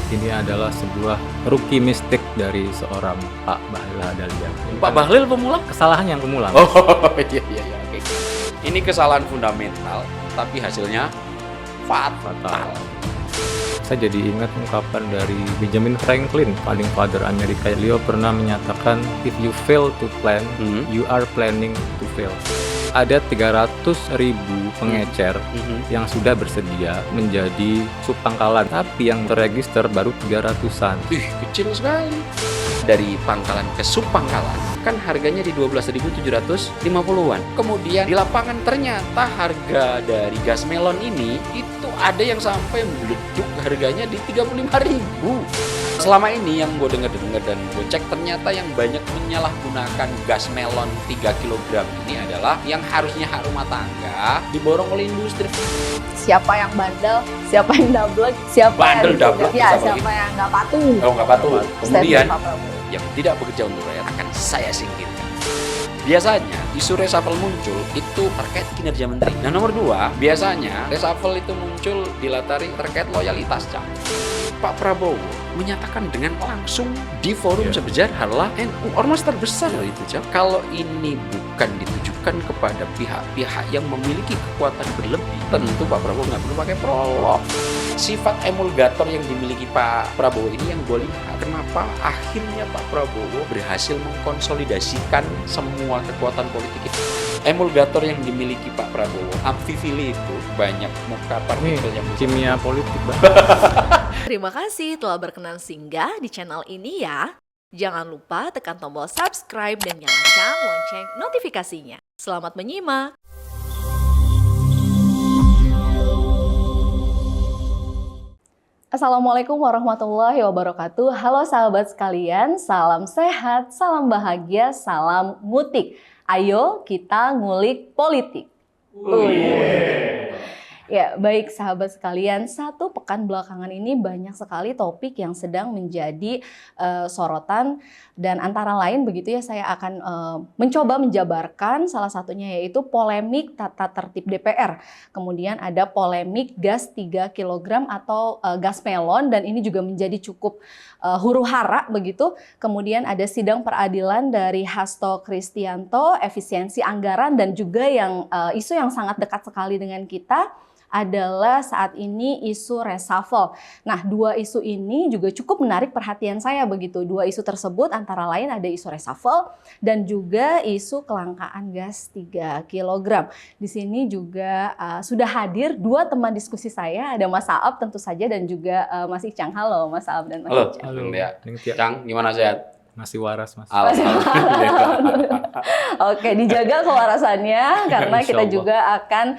Ini adalah sebuah rookie mistake dari seorang Pak Bahlil Lahadalia. Pak Bahlil pemula? Kesalahan yang pemula. Oh iya oke. Ini kesalahan fundamental, tapi hasilnya fatal. Saya jadi ingat ungkapan dari Benjamin Franklin, founding father Amerika. Beliau pernah menyatakan, if you fail to plan, you are planning to fail. Ada 300.000 pengecer yang sudah bersedia menjadi subpangkalan, tapi yang terregister baru 300-an. Kecil sekali. Dari pangkalan ke subpangkalan kan harganya di 12.750-an. Kemudian di lapangan ternyata harga dari gas melon ini itu ada yang sampai meleduk harganya di 35.000. Selama ini yang gue dengar dan gue cek, ternyata yang banyak menyalahgunakan gas melon 3 kg ini adalah yang harusnya hak rumah tangga diborong oleh industri. Siapa yang bandel, siapa yang double, siapa Bandel, yang double, siapa yang nggak patuh. Oh nggak patuh. Kemudian Statement Pak Prabowo. yang tidak bekerja untuk rakyat akan saya singkirkan. Biasanya isu reshuffle muncul itu terkait kinerja menteri. Nah nomor 2, biasanya reshuffle itu muncul dilatari terkait loyalitas, Cang. Pak Prabowo menyatakan dengan langsung di forum sebejar adalah NU, ormas terbesar itu, Cang. Kalau ini bukan ditujukan kepada pihak-pihak yang memiliki kekuatan berlebih, tentu Pak Prabowo nggak perlu pakai prolog. Sifat emulgator yang dimiliki Pak Prabowo ini yang gue lihat, kenapa akhirnya Pak Prabowo berhasil mengkonsolidasikan semua kekuatan politik itu. Emulgator yang dimiliki Pak Prabowo, amfifili itu banyak muka partikel yang Kimia politik, Bang. Terima kasih telah berkenan singgah di channel ini ya. Jangan lupa tekan tombol subscribe dan nyalakan lonceng notifikasinya. Selamat menyimak! Assalamualaikum warahmatullahi wabarakatuh. Halo sahabat sekalian, salam sehat, salam bahagia, salam mutik. Ayo kita ngulik politik. Ya, baik sahabat sekalian, satu pekan belakangan ini banyak sekali topik yang sedang menjadi sorotan, dan antara lain begitu ya, saya akan mencoba menjabarkan salah satunya yaitu polemik tata tertib DPR. Kemudian ada polemik gas 3 kg atau gas melon, dan ini juga menjadi cukup huru-hara begitu. Kemudian ada sidang peradilan dari Hasto Kristianto, efisiensi anggaran, dan juga yang isu yang sangat dekat sekali dengan kita adalah saat ini isu reshuffle. Nah, dua isu ini juga cukup menarik perhatian saya begitu. Dua isu tersebut antara lain ada isu reshuffle dan juga isu kelangkaan gas 3 kg. Di sini juga sudah hadir dua teman diskusi saya, ada Mas Saab tentu saja dan juga Mas Icang. Halo Mas Saab dan Mas Icang. Halo. Cang, gimana sehat? Masih waras, Mas. Oke, dijaga kewarasannya karena kita juga akan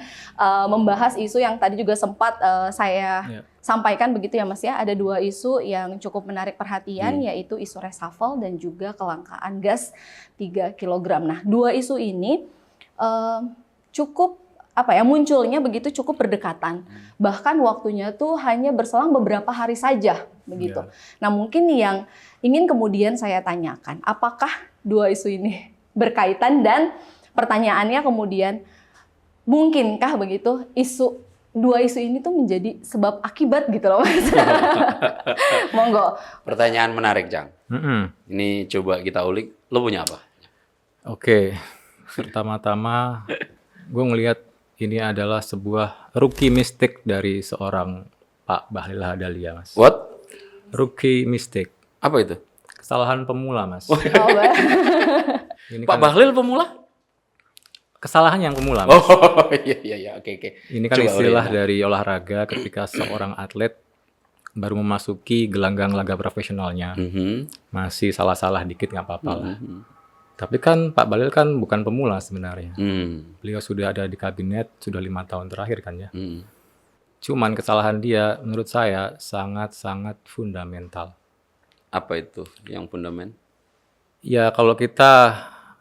membahas isu yang tadi juga sempat saya sampaikan begitu ya Mas ya. Ada dua isu yang cukup menarik perhatian, yaitu isu reshuffle dan juga kelangkaan gas 3 kg. Nah, dua isu ini cukup munculnya begitu cukup berdekatan. Bahkan waktunya tuh hanya berselang beberapa hari saja begitu. Nah, mungkin yang ingin kemudian saya tanyakan, apakah dua isu ini berkaitan, dan pertanyaannya kemudian mungkinkah begitu dua isu ini tuh menjadi sebab akibat gitu loh Mas. Monggo. Pertanyaan menarik, Cang. Ini coba kita ulik. Lo punya apa? Oke, pertama-tama gue ngelihat ini adalah sebuah rookie mistake dari seorang Pak Bahlil Lahadalia, Mas. What? Rookie mistake. Apa itu? Kesalahan pemula, Mas. Ini Pak Bahlil pemula? Kesalahan yang pemula, Mas. Oh iya oke. Ini kan Coba istilah dari olahraga ketika seorang atlet baru memasuki gelanggang laga profesionalnya. Masih salah-salah dikit nggak apa-apa lah. Tapi kan Pak Bahlil kan bukan pemula sebenarnya. Beliau sudah ada di kabinet sudah 5 tahun terakhir kan ya. Cuman kesalahan dia menurut saya sangat-sangat fundamental. Apa itu yang fundamental? Ya kalau kita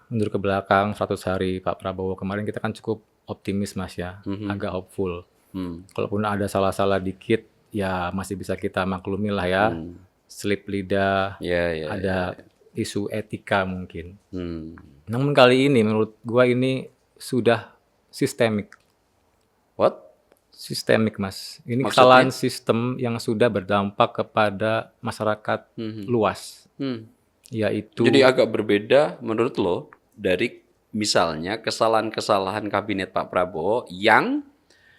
mundur ke belakang 100 hari Pak Prabowo kemarin, kita kan cukup optimis Mas ya, agak hopeful. Kalaupun ada salah-salah dikit ya masih bisa kita maklumi lah ya. Slip lidah, ada isu etika mungkin. Namun kali ini menurut gua ini sudah sistemik. What? Sistemik, Mas. Ini Maksudnya? kesalahan sistem yang sudah berdampak kepada masyarakat luas, yaitu Jadi agak berbeda menurut lo dari misalnya kesalahan-kesalahan kabinet Pak Prabowo yang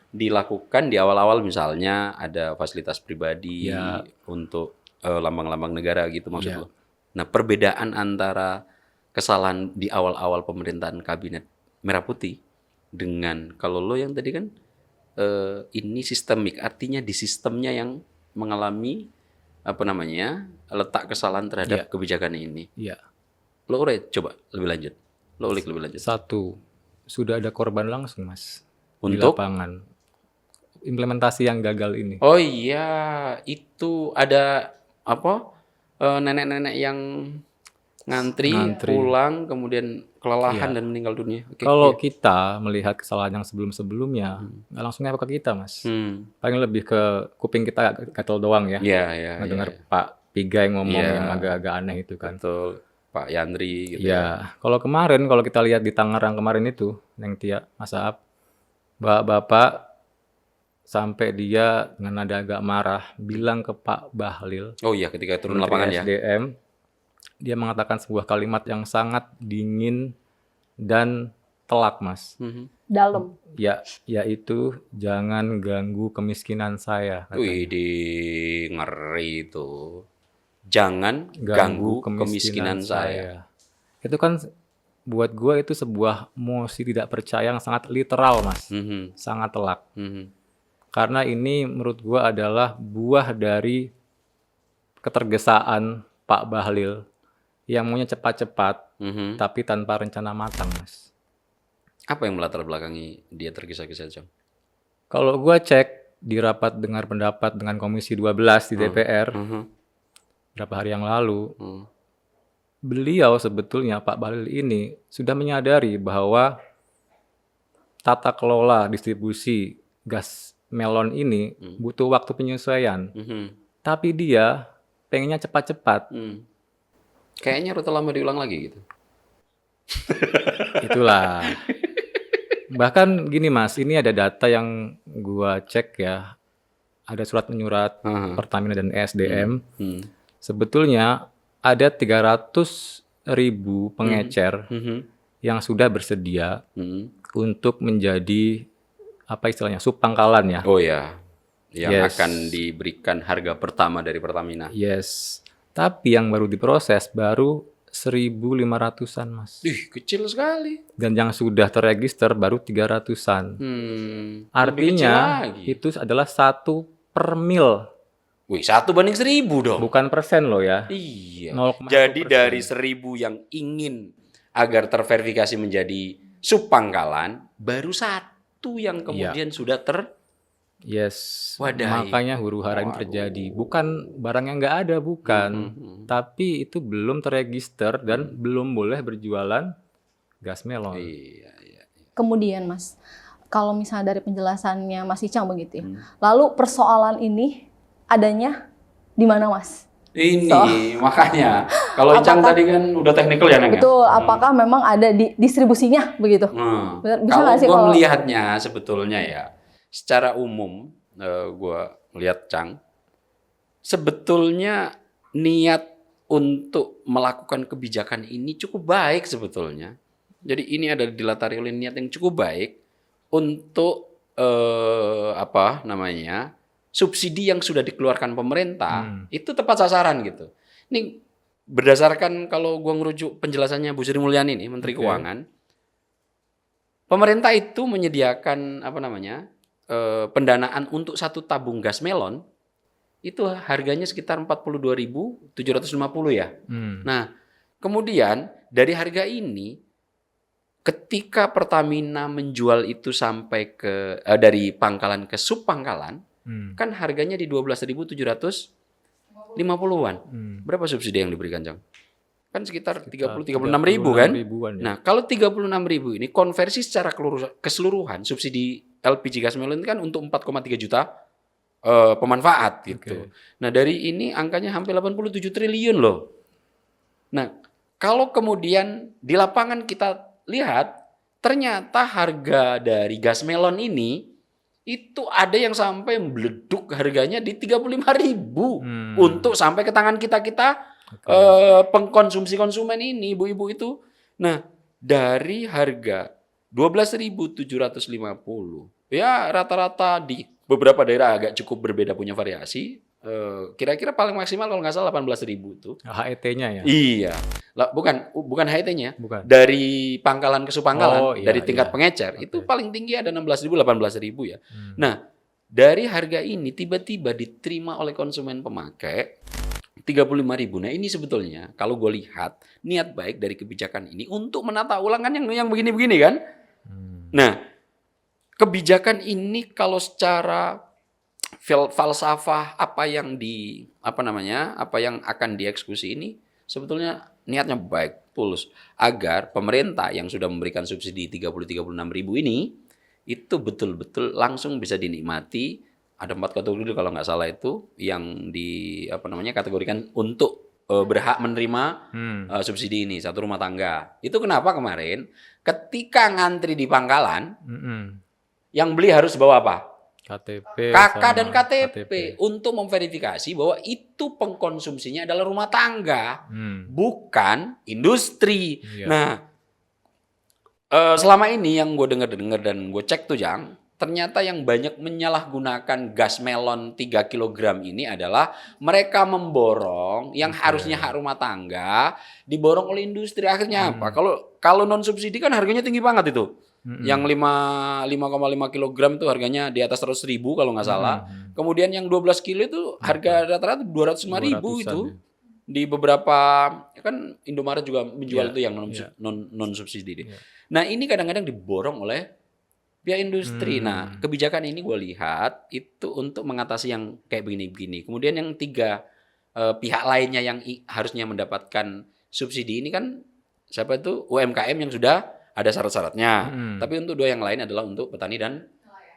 dilakukan di awal-awal, misalnya ada fasilitas pribadi Ya. untuk lambang-lambang negara gitu maksud Ya. lo. Nah, perbedaan antara kesalahan di awal-awal pemerintahan kabinet Merah Putih dengan kalau lo yang tadi kan ini sistemik, artinya di sistemnya yang mengalami apa namanya letak kesalahan terhadap kebijakan ini. ya, Lo urai coba lebih lanjut. Lo ulik lebih lanjut. satu, sudah ada korban langsung, Mas, di Untuk? lapangan. Implementasi yang gagal ini. Oh iya, itu ada apa? Nenek-nenek yang ngantri, pulang, kemudian kelelahan dan meninggal dunia. Oke, Kalau iya. kita melihat kesalahan yang sebelum-sebelumnya, nggak langsung ngefek ke kita, Mas. Paling lebih ke kuping kita gatel doang ya. Iya, iya, Ngedengar iya. Pak Pigai ngomong Iya. yang agak-agak aneh itu kan. Betul. Pak Yandri gitu. Ya, kalau kemarin, kalau kita lihat di Tangerang kemarin itu, Neng Tia, Mas Aap, bapak sampai dia dengan nada agak marah bilang ke Pak Bahlil, Oh iya, ketika turun Menteri lapangan ya. SDM, dia mengatakan sebuah kalimat yang sangat dingin dan telak, Mas. Dalam. Ya, yaitu jangan ganggu kemiskinan saya. katanya. Wih, ngeri itu. Jangan ganggu kemiskinan saya. Itu kan buat gue itu sebuah mosi tidak percaya yang sangat literal, Mas. Sangat telak. Karena ini menurut gue adalah buah dari ketergesaan Pak Bahlil yang maunya cepat-cepat tapi tanpa rencana matang, Mas. Apa yang melatar belakangi dia tergesa-gesa, Jong? Kalau gue cek di rapat dengar pendapat dengan Komisi 12 di DPR beberapa hari yang lalu, beliau sebetulnya Pak Bahlil ini sudah menyadari bahwa tata kelola distribusi gas melon ini butuh waktu penyesuaian. Tapi dia pengennya cepat-cepat. Kayaknya rute lama diulang lagi gitu. Itulah. Bahkan gini, Mas, ini ada data yang gua cek ya. Ada surat menyurat Pertamina dan ESDM. Sebetulnya ada 300.000 pengecer yang sudah bersedia untuk menjadi apa istilahnya subpangkalan ya. Oh ya, yang Yes. akan diberikan harga pertama dari Pertamina. Yes. Tapi yang baru diproses baru 1.500-an, Mas. Ih, kecil sekali. Dan yang sudah terregister baru 300-an. Lebih kecil Artinya lagi. itu adalah 1/1000. Wih, 1/1000 dong. Bukan persen loh ya. Iya. 0,1%. Jadi dari 1000 yang ingin agar terverifikasi menjadi subpangkalan, baru satu yang kemudian sudah Yes. Wadahi. Makanya huru-hara ini terjadi. Bukan barang yang nggak ada, bukan. Tapi itu belum terregister dan belum boleh berjualan gas melon. Iya. Kemudian Mas, kalau misalnya dari penjelasannya Mas Icang begitu ya, lalu persoalan ini adanya di mana Mas? Ini makanya kalau Icang tadi kan udah teknikal ya, Neng. ya? Betul, apakah memang ada di distribusinya begitu? Nah, Bisa kalau nggak sih gue kalau- melihatnya sebetulnya ya, secara umum gue melihat Cang, sebetulnya niat untuk melakukan kebijakan ini cukup baik sebetulnya. Jadi ini ada dilatari oleh niat yang cukup baik untuk apa namanya subsidi yang sudah dikeluarkan pemerintah itu tepat sasaran gitu. Ini berdasarkan kalau gue ngerujuk penjelasannya Bu Sri Mulyani ini Menteri Keuangan, pemerintah itu menyediakan apa namanya pendanaan untuk satu tabung gas melon itu harganya sekitar 42.750 ya. Nah, kemudian dari harga ini ketika Pertamina menjual itu sampai ke dari pangkalan ke subpangkalan, kan harganya di 12.750-an. Berapa subsidi yang diberikan, Jang? Kan sekitar 36.000 kan? Ya. Nah, kalau 36.000 ini konversi secara keseluruhan subsidi LPG gas melon kan untuk 4,3 juta pemanfaat gitu. Nah, dari ini angkanya hampir 87 triliun loh. Nah, kalau kemudian di lapangan kita lihat ternyata harga dari gas melon ini itu ada yang sampai meleduk harganya di 35.000 untuk sampai ke tangan kita pengkonsumsi konsumen ini, ibu-ibu itu. Nah, dari harga 12.750 ya rata-rata di beberapa daerah agak cukup berbeda, punya variasi. Kira-kira paling maksimal kalau nggak salah 18.000 itu. HET-nya ya? Iya. Lah, bukan HET-nya. Bukan. Dari pangkalan ke subpangkalan, iya, dari tingkat iya. pengecer, Oke. itu paling tinggi ada 16.000, 18.000 ya. Nah, dari harga ini tiba-tiba diterima oleh konsumen pemakai 35.000. Nah, ini sebetulnya kalau gue lihat niat baik dari kebijakan ini untuk menata ulangan yang begini-begini kan. Nah, kebijakan ini kalau secara falsafah apa yang akan dieksekusi ini sebetulnya niatnya baik, tulus, agar pemerintah yang sudah memberikan subsidi 36.000 ini itu betul-betul langsung bisa dinikmati. Ada 4 kategori kalau nggak salah itu yang kategorikan untuk berhak menerima subsidi ini, satu rumah tangga. Itu kenapa kemarin ketika ngantri di pangkalan yang beli harus bawa apa? KTP KK sama dan KTP untuk memverifikasi bahwa itu pengkonsumsinya adalah rumah tangga, bukan industri. Iya. Nah, selama ini yang gue dengar dan gue cek tuh, Jang, ternyata yang banyak menyalahgunakan gas melon 3 kg ini adalah mereka memborong yang harusnya hak rumah tangga, diborong oleh industri. Akhirnya apa? Kalau non subsidi kan harganya tinggi banget itu. Yang 5,5 kg itu harganya di atas 100.000 kalau nggak salah. Kemudian yang 12 kilo itu harga rata-rata 205.000 itu. Di beberapa kan Indomaret juga menjual itu yang non subsidi. Nah, ini kadang-kadang diborong oleh pihak industri. Nah, kebijakan ini gue lihat itu untuk mengatasi yang kayak begini-begini. Kemudian yang 3 pihak lainnya yang harusnya mendapatkan subsidi ini kan siapa itu? UMKM yang sudah ada syarat-syaratnya. Tapi untuk 2 yang lain adalah untuk petani dan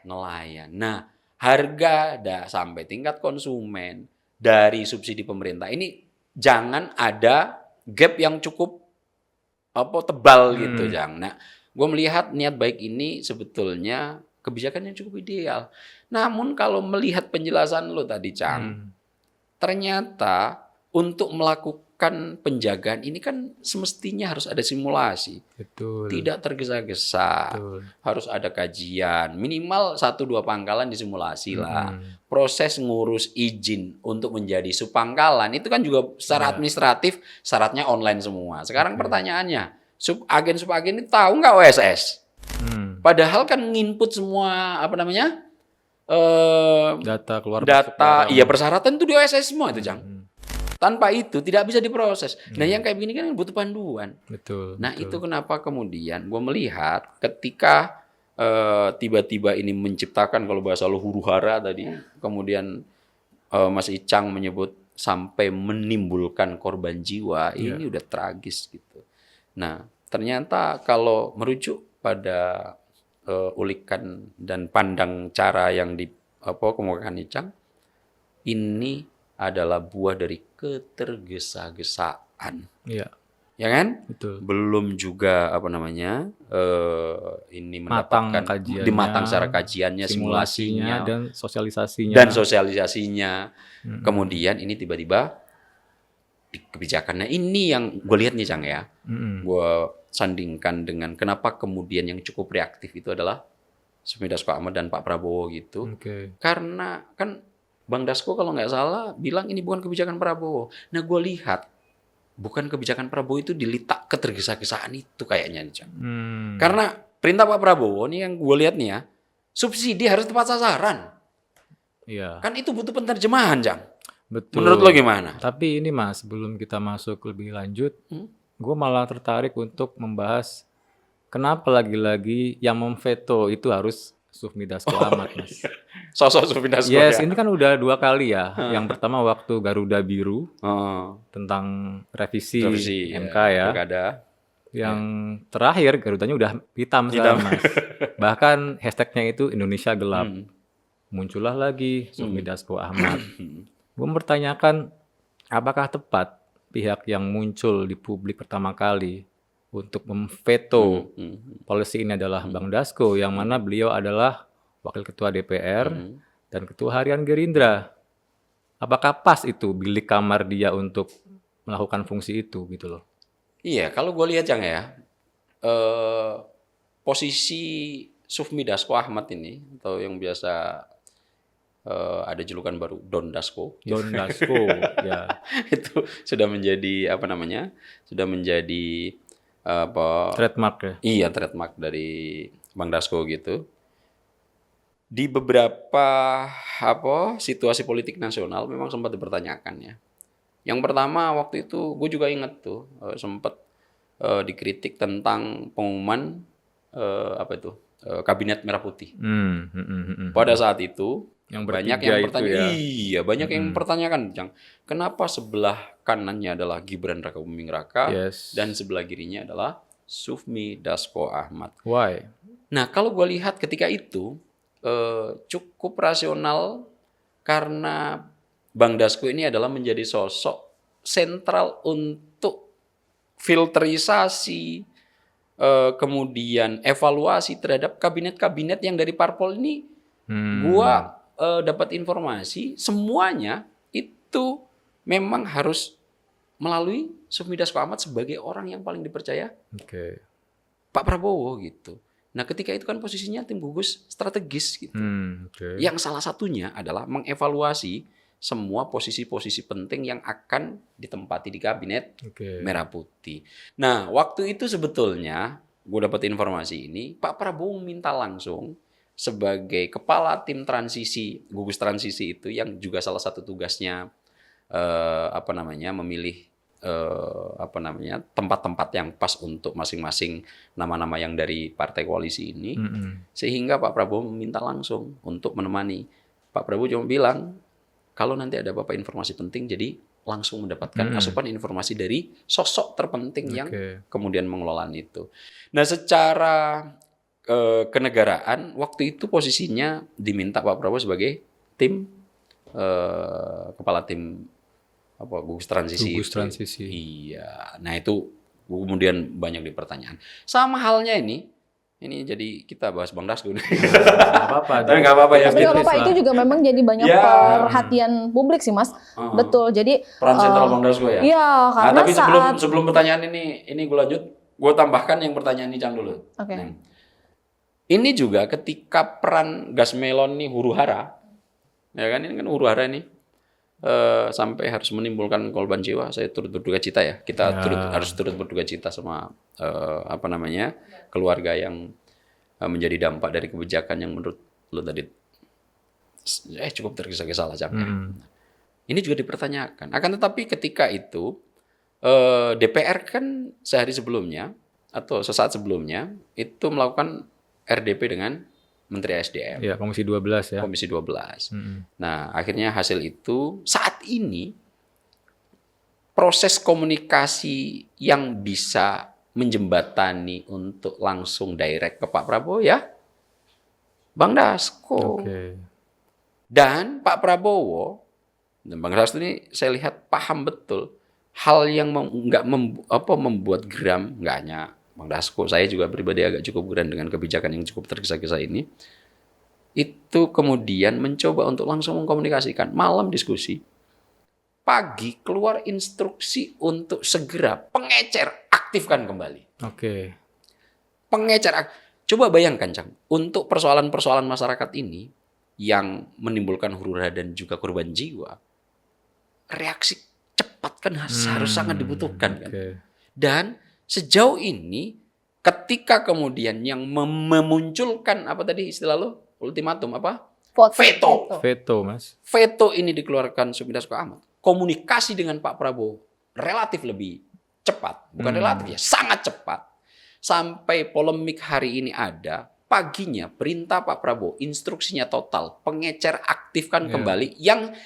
nelayan. Nah, harga sampai tingkat konsumen dari subsidi pemerintah ini jangan ada gap yang cukup tebal gitu, Jang. Nah, gue melihat niat baik ini sebetulnya kebijakan yang cukup ideal. Namun kalau melihat penjelasan lo tadi, Cang, ternyata untuk melakukan penjagaan ini kan semestinya harus ada simulasi. Betul. Tidak tergesa-gesa. Betul. Harus ada kajian. Minimal 1-2 pangkalan disimulasi lah. Proses ngurus izin untuk menjadi subpangkalan itu kan juga secara administratif syaratnya online semua. Sekarang pertanyaannya, agen ini tahu nggak OSS? Padahal kan nginput semua Data keluar persyaratan itu di OSS semua itu, Jang. Tanpa itu tidak bisa diproses. Nah, yang kayak begini kan butuh panduan. Betul. Nah, itu kenapa kemudian gue melihat ketika tiba-tiba ini menciptakan, kalau bahasa lo, huru-hara tadi, kemudian Mas Icang menyebut sampai menimbulkan korban jiwa, ini udah tragis gitu. Nah, ternyata kalau merujuk pada ulikan dan pandang cara yang dikemukakan Icang, ini adalah buah dari ketergesa-gesaan. Iya. Ya kan? Betul. Belum juga ini mendapatkan dimatang secara kajiannya, simulasinya dan sosialisasinya. Kemudian ini tiba-tiba kebijakannya ini yang gue lihat nih, Cang, ya. Gue sandingkan dengan kenapa kemudian yang cukup reaktif itu adalah Sufmi Dasko Ahmad dan Pak Prabowo gitu. Karena kan Bang Dasko kalau nggak salah bilang ini bukan kebijakan Prabowo. Nah, gue lihat bukan kebijakan Prabowo itu dilitak ketergesa-gesaan itu kayaknya nih, Cang. Karena perintah Pak Prabowo nih yang gue lihat nih ya, subsidi harus tepat sasaran. Iya. Kan itu butuh penerjemahan, Cang. Betul. Menurut lo gimana? Tapi ini Mas, sebelum kita masuk lebih lanjut, gue malah tertarik untuk membahas kenapa lagi-lagi yang memveto itu harus Sufmi Dasko Ahmad, Mas. Sosok Sufmi Dasko. Yes, ini kan udah 2 kali ya. Yang pertama waktu Garuda Biru tentang revisi MK ya. Pilkada. Yang terakhir Garudanya udah hitam sekarang, Mas. Bahkan hashtagnya itu Indonesia Gelap. Muncullah lagi Sufmi Dasko Ahmad. Gue mempertanyakan apakah tepat pihak yang muncul di publik pertama kali untuk memveto policy ini adalah Bang Dasko, yang mana beliau adalah wakil ketua DPR, dan ketua harian Gerindra. Apakah pas itu bilik kamar dia untuk melakukan fungsi itu gitu loh? Iya, kalau gue lihat Cang ya, posisi Sufmi Dasko Ahmad ini, atau yang biasa ada julukan baru Don Dasko, Don Dasko, ya. itu sudah menjadi sudah menjadi Trademark ya. Iya, trademark dari Bang Dasko gitu. Di beberapa situasi politik nasional memang sempat dipertanyakan ya. Yang pertama waktu itu gue juga ingat tuh sempat dikritik tentang pengumuman Kabinet Merah Putih. Pada saat itu Yang banyak bertiga yang itu bertanya, ya. iya banyak yang mempertanyakan, Cang, kenapa sebelah kanannya adalah Gibran Rakabuming Raka Yes. dan sebelah kirinya adalah Sufmi Dasko Ahmad. Why? Nah, kalau gue lihat ketika itu cukup rasional karena Bang Dasko ini adalah menjadi sosok sentral untuk filterisasi, kemudian evaluasi terhadap kabinet-kabinet yang dari parpol ini. Gua dapat informasi semuanya itu memang harus melalui Sufmi Dasko Ahmad sebagai orang yang paling dipercaya Oke. Pak Prabowo gitu. Nah, ketika itu kan posisinya tim gugus strategis gitu. Oke. Yang salah satunya adalah mengevaluasi semua posisi-posisi penting yang akan ditempati di kabinet Oke. Merah Putih. Nah, waktu itu sebetulnya gue dapat informasi ini, Pak Prabowo minta langsung sebagai kepala tim transisi, gugus transisi itu yang juga salah satu tugasnya memilih tempat-tempat yang pas untuk masing-masing nama-nama yang dari partai koalisi ini. Sehingga Pak Prabowo meminta langsung untuk menemani. Pak Prabowo cuma bilang, kalau nanti ada apa-apa informasi penting, jadi langsung mendapatkan asupan informasi dari sosok terpenting yang kemudian mengelola itu. Nah, secara kenegaraan, waktu itu posisinya diminta Pak Prabowo sebagai tim kepala tim gugus transisi. Gugus transisi. Iya. Nah, itu kemudian banyak dipertanyaan. Sama halnya ini jadi kita bahas Bang Dasko. Nggak apa-apa. Tapi nggak apa-apa ya. Tapi nggak apa-apa, itu juga memang jadi banyak Ya. perhatian publik sih, Mas. Betul. Jadi Peran sentral Bang Dasko ya. iya, karena tapi saat sebelum pertanyaan ini gue lanjut, gue tambahkan yang pertanyaan ini Cang dulu. Oke. Nah, ini juga ketika peran gas melon nih huru-hara, ya kan, ini kan huru-hara nih sampai harus menimbulkan korban jiwa. Saya turut berduka cita ya. Kita harus turut berduka cita sama keluarga yang menjadi dampak dari kebijakan yang menurut lo tadi cukup tergesa-gesa lah, Cang. Ini juga dipertanyakan. Akan tetapi ketika itu DPR kan sehari sebelumnya atau sesaat sebelumnya itu melakukan RDP dengan Menteri SDM. Ya, Komisi 12 ya. Komisi 12. Nah, akhirnya hasil itu saat ini proses komunikasi yang bisa menjembatani untuk langsung direct ke Pak Prabowo ya Bang Dasko. Oke. Dan Pak Prabowo dan Bang Dasko ini saya lihat paham betul hal yang nggak membuat geram, nggak hanya Bang Dasko, saya juga pribadi agak cukup geram dengan kebijakan yang cukup tergesa-gesa ini. Itu kemudian mencoba untuk langsung mengkomunikasikan. Malam diskusi, pagi keluar instruksi untuk segera pengecer aktifkan kembali. Oke. Pengecer, coba bayangkan, Cang, untuk persoalan-persoalan masyarakat ini yang menimbulkan huru-hara dan juga korban jiwa, reaksi cepat kan harus sangat dibutuhkan kan. Dan sejauh ini ketika kemudian yang memunculkan apa tadi istilah lo, ultimatum apa? Veto. Veto, Mas. Veto ini dikeluarkan Sufmi Dasko Ahmad. Komunikasi dengan Pak Prabowo relatif lebih cepat, bukan relatif ya, sangat cepat. Sampai polemik hari ini ada, paginya perintah Pak Prabowo, instruksinya total, pengecer aktifkan kembali yang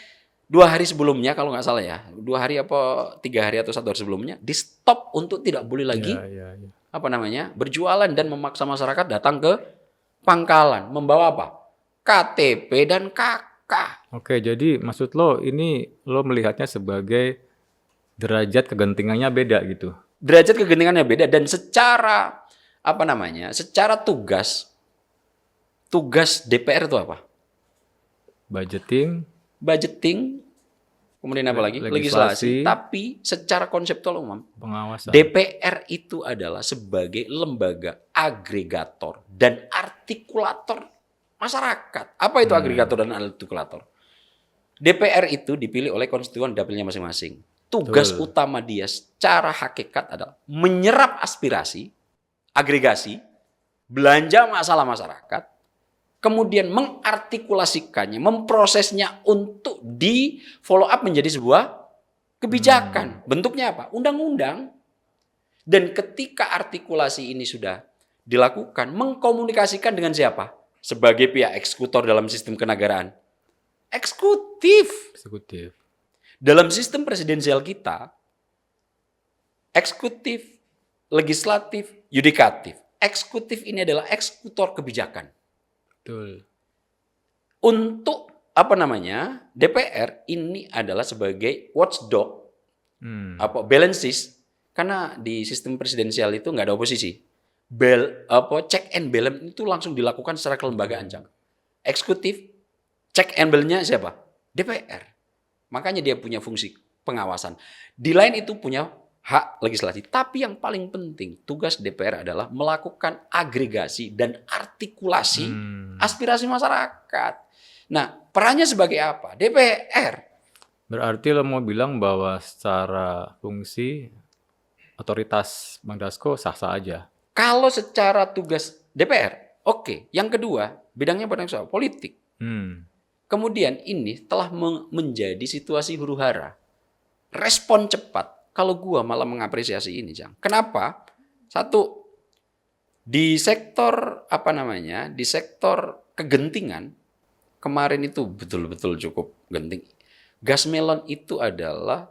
2 hari sebelumnya kalau nggak salah ya, 2 hari apa 3 hari atau 1 hari sebelumnya di stop untuk tidak boleh lagi berjualan dan memaksa masyarakat datang ke pangkalan membawa apa? KTP dan KK. Oke, jadi maksud lo ini lo melihatnya sebagai derajat kegentingannya beda gitu. Derajat kegentingannya beda dan secara secara tugas Tugas DPR itu apa? Budgeting, Budgeting, kemudian apa lagi? Legislasi. Tapi secara konseptual umum, pengawasan. DPR itu adalah sebagai lembaga agregator dan artikulator masyarakat. Apa itu agregator dan artikulator? DPR itu dipilih oleh konstituen dapilnya masing-masing. Tugas utama dia secara hakikat adalah menyerap aspirasi, agregasi, belanja masalah masyarakat, kemudian mengartikulasikannya, memprosesnya untuk di follow up menjadi sebuah kebijakan. Bentuknya apa? Undang-undang. Dan ketika artikulasi ini sudah dilakukan, mengkomunikasikan dengan siapa? Sebagai pihak eksekutor dalam sistem kenegaraan. Eksekutif. Dalam sistem presidensial kita, eksekutif, legislatif, yudikatif. Eksekutif ini adalah eksekutor kebijakan. Betul. Untuk DPR ini adalah sebagai watchdog, balances, karena di sistem presidensial itu nggak ada oposisi. Check and balance itu langsung dilakukan secara kelembagaan, Cang. Eksekutif, check and balance-nya siapa? DPR. Makanya dia punya fungsi pengawasan. Di lain itu punya hak legislatif. Tapi yang paling penting, tugas DPR adalah melakukan agregasi dan artikulasi aspirasi masyarakat. Nah, perannya sebagai apa? DPR. Berarti lo mau bilang bahwa secara fungsi otoritas Bang Dasko sah-sah aja. Kalau secara tugas DPR, oke. Yang kedua, bidangnya pada soal politik. Kemudian ini telah menjadi situasi huru-hara. Respon cepat. Kalau gua malah mengapresiasi ini, Jang. Kenapa? Satu, di sektor di sektor kegentingan kemarin itu betul-betul cukup genting. Gas melon itu adalah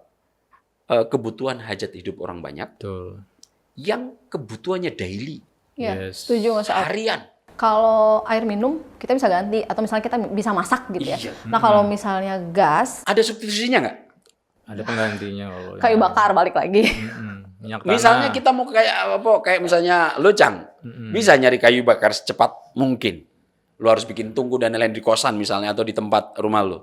kebutuhan hajat hidup orang banyak. Betul. Yang kebutuhannya daily. Ya, setuju Mas Al. Harian. Kalau air minum kita bisa ganti atau misalnya kita bisa masak gitu ya. Iya. Nah kalau misalnya gas, Ada substitusinya nggak? Ada penggantinya kalau kayu bakar balik lagi. minyak Misalnya tanah. kita mau kayak misalnya lo, Cang, bisa nyari kayu bakar secepat mungkin. Lo harus bikin tungku dan lain-lain di kosan misalnya atau di tempat rumah lo.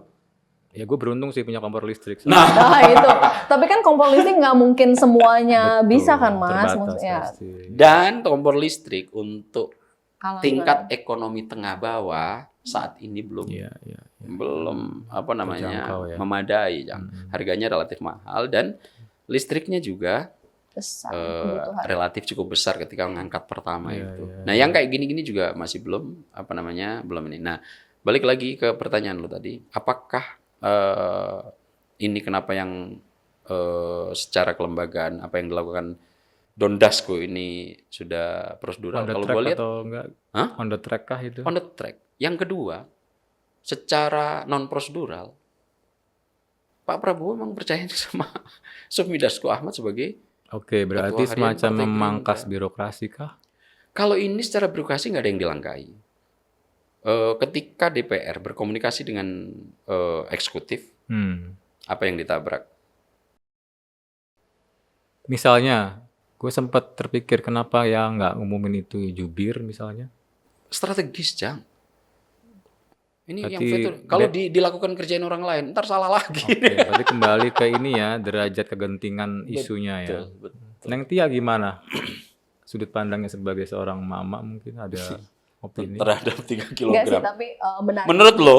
Ya gue beruntung sih punya kompor listrik. Nah, Nah itu. Tapi kan kompor listrik nggak mungkin semuanya Betul, bisa kan Mas. terbatas Maksudnya pasti. dan kompor listrik untuk kalangan. tingkat ekonomi tengah bawah saat ini belum Iya. belum Terjangkau ya. memadai, Cang. Harganya relatif mahal dan listriknya juga besar kebutuhan. relatif cukup besar ketika mengangkat pertama Iya, itu. iya, Nah, yang kayak gini-gini juga masih belum belum ini. Nah, balik lagi ke pertanyaan lu tadi, apakah ini kenapa yang secara kelembagaan apa yang dilakukan Don Dasko ini sudah prosedural? On the Kalau track gue lihat atau enggak? Hah? On the track kah itu? on the track. Yang kedua, secara non prosedural, Pak Prabowo memang percaya sama Sufmi Dasko Ahmad sebagai Oke, berarti Ketua Harian semacam Partai memangkas Gerindra. birokrasi kah? Kalau ini secara birokrasi nggak ada yang dilangkai. Ketika DPR berkomunikasi dengan eksekutif, apa yang ditabrak? Misalnya, gue sempat terpikir kenapa ya nggak ngumumin itu jubir misalnya. Strategis, Jang. Ini yang Berarti veto. Kalau dilakukan kerjain orang lain, ntar salah lagi. Oke, berarti kembali ke ini ya, derajat kegentingan isunya ya. Betul. Neng Tia gimana? Sudut pandangnya sebagai seorang mama mungkin ada opini. Terhadap 3 Enggak sih, kilogram. tapi benar. Menurut lo,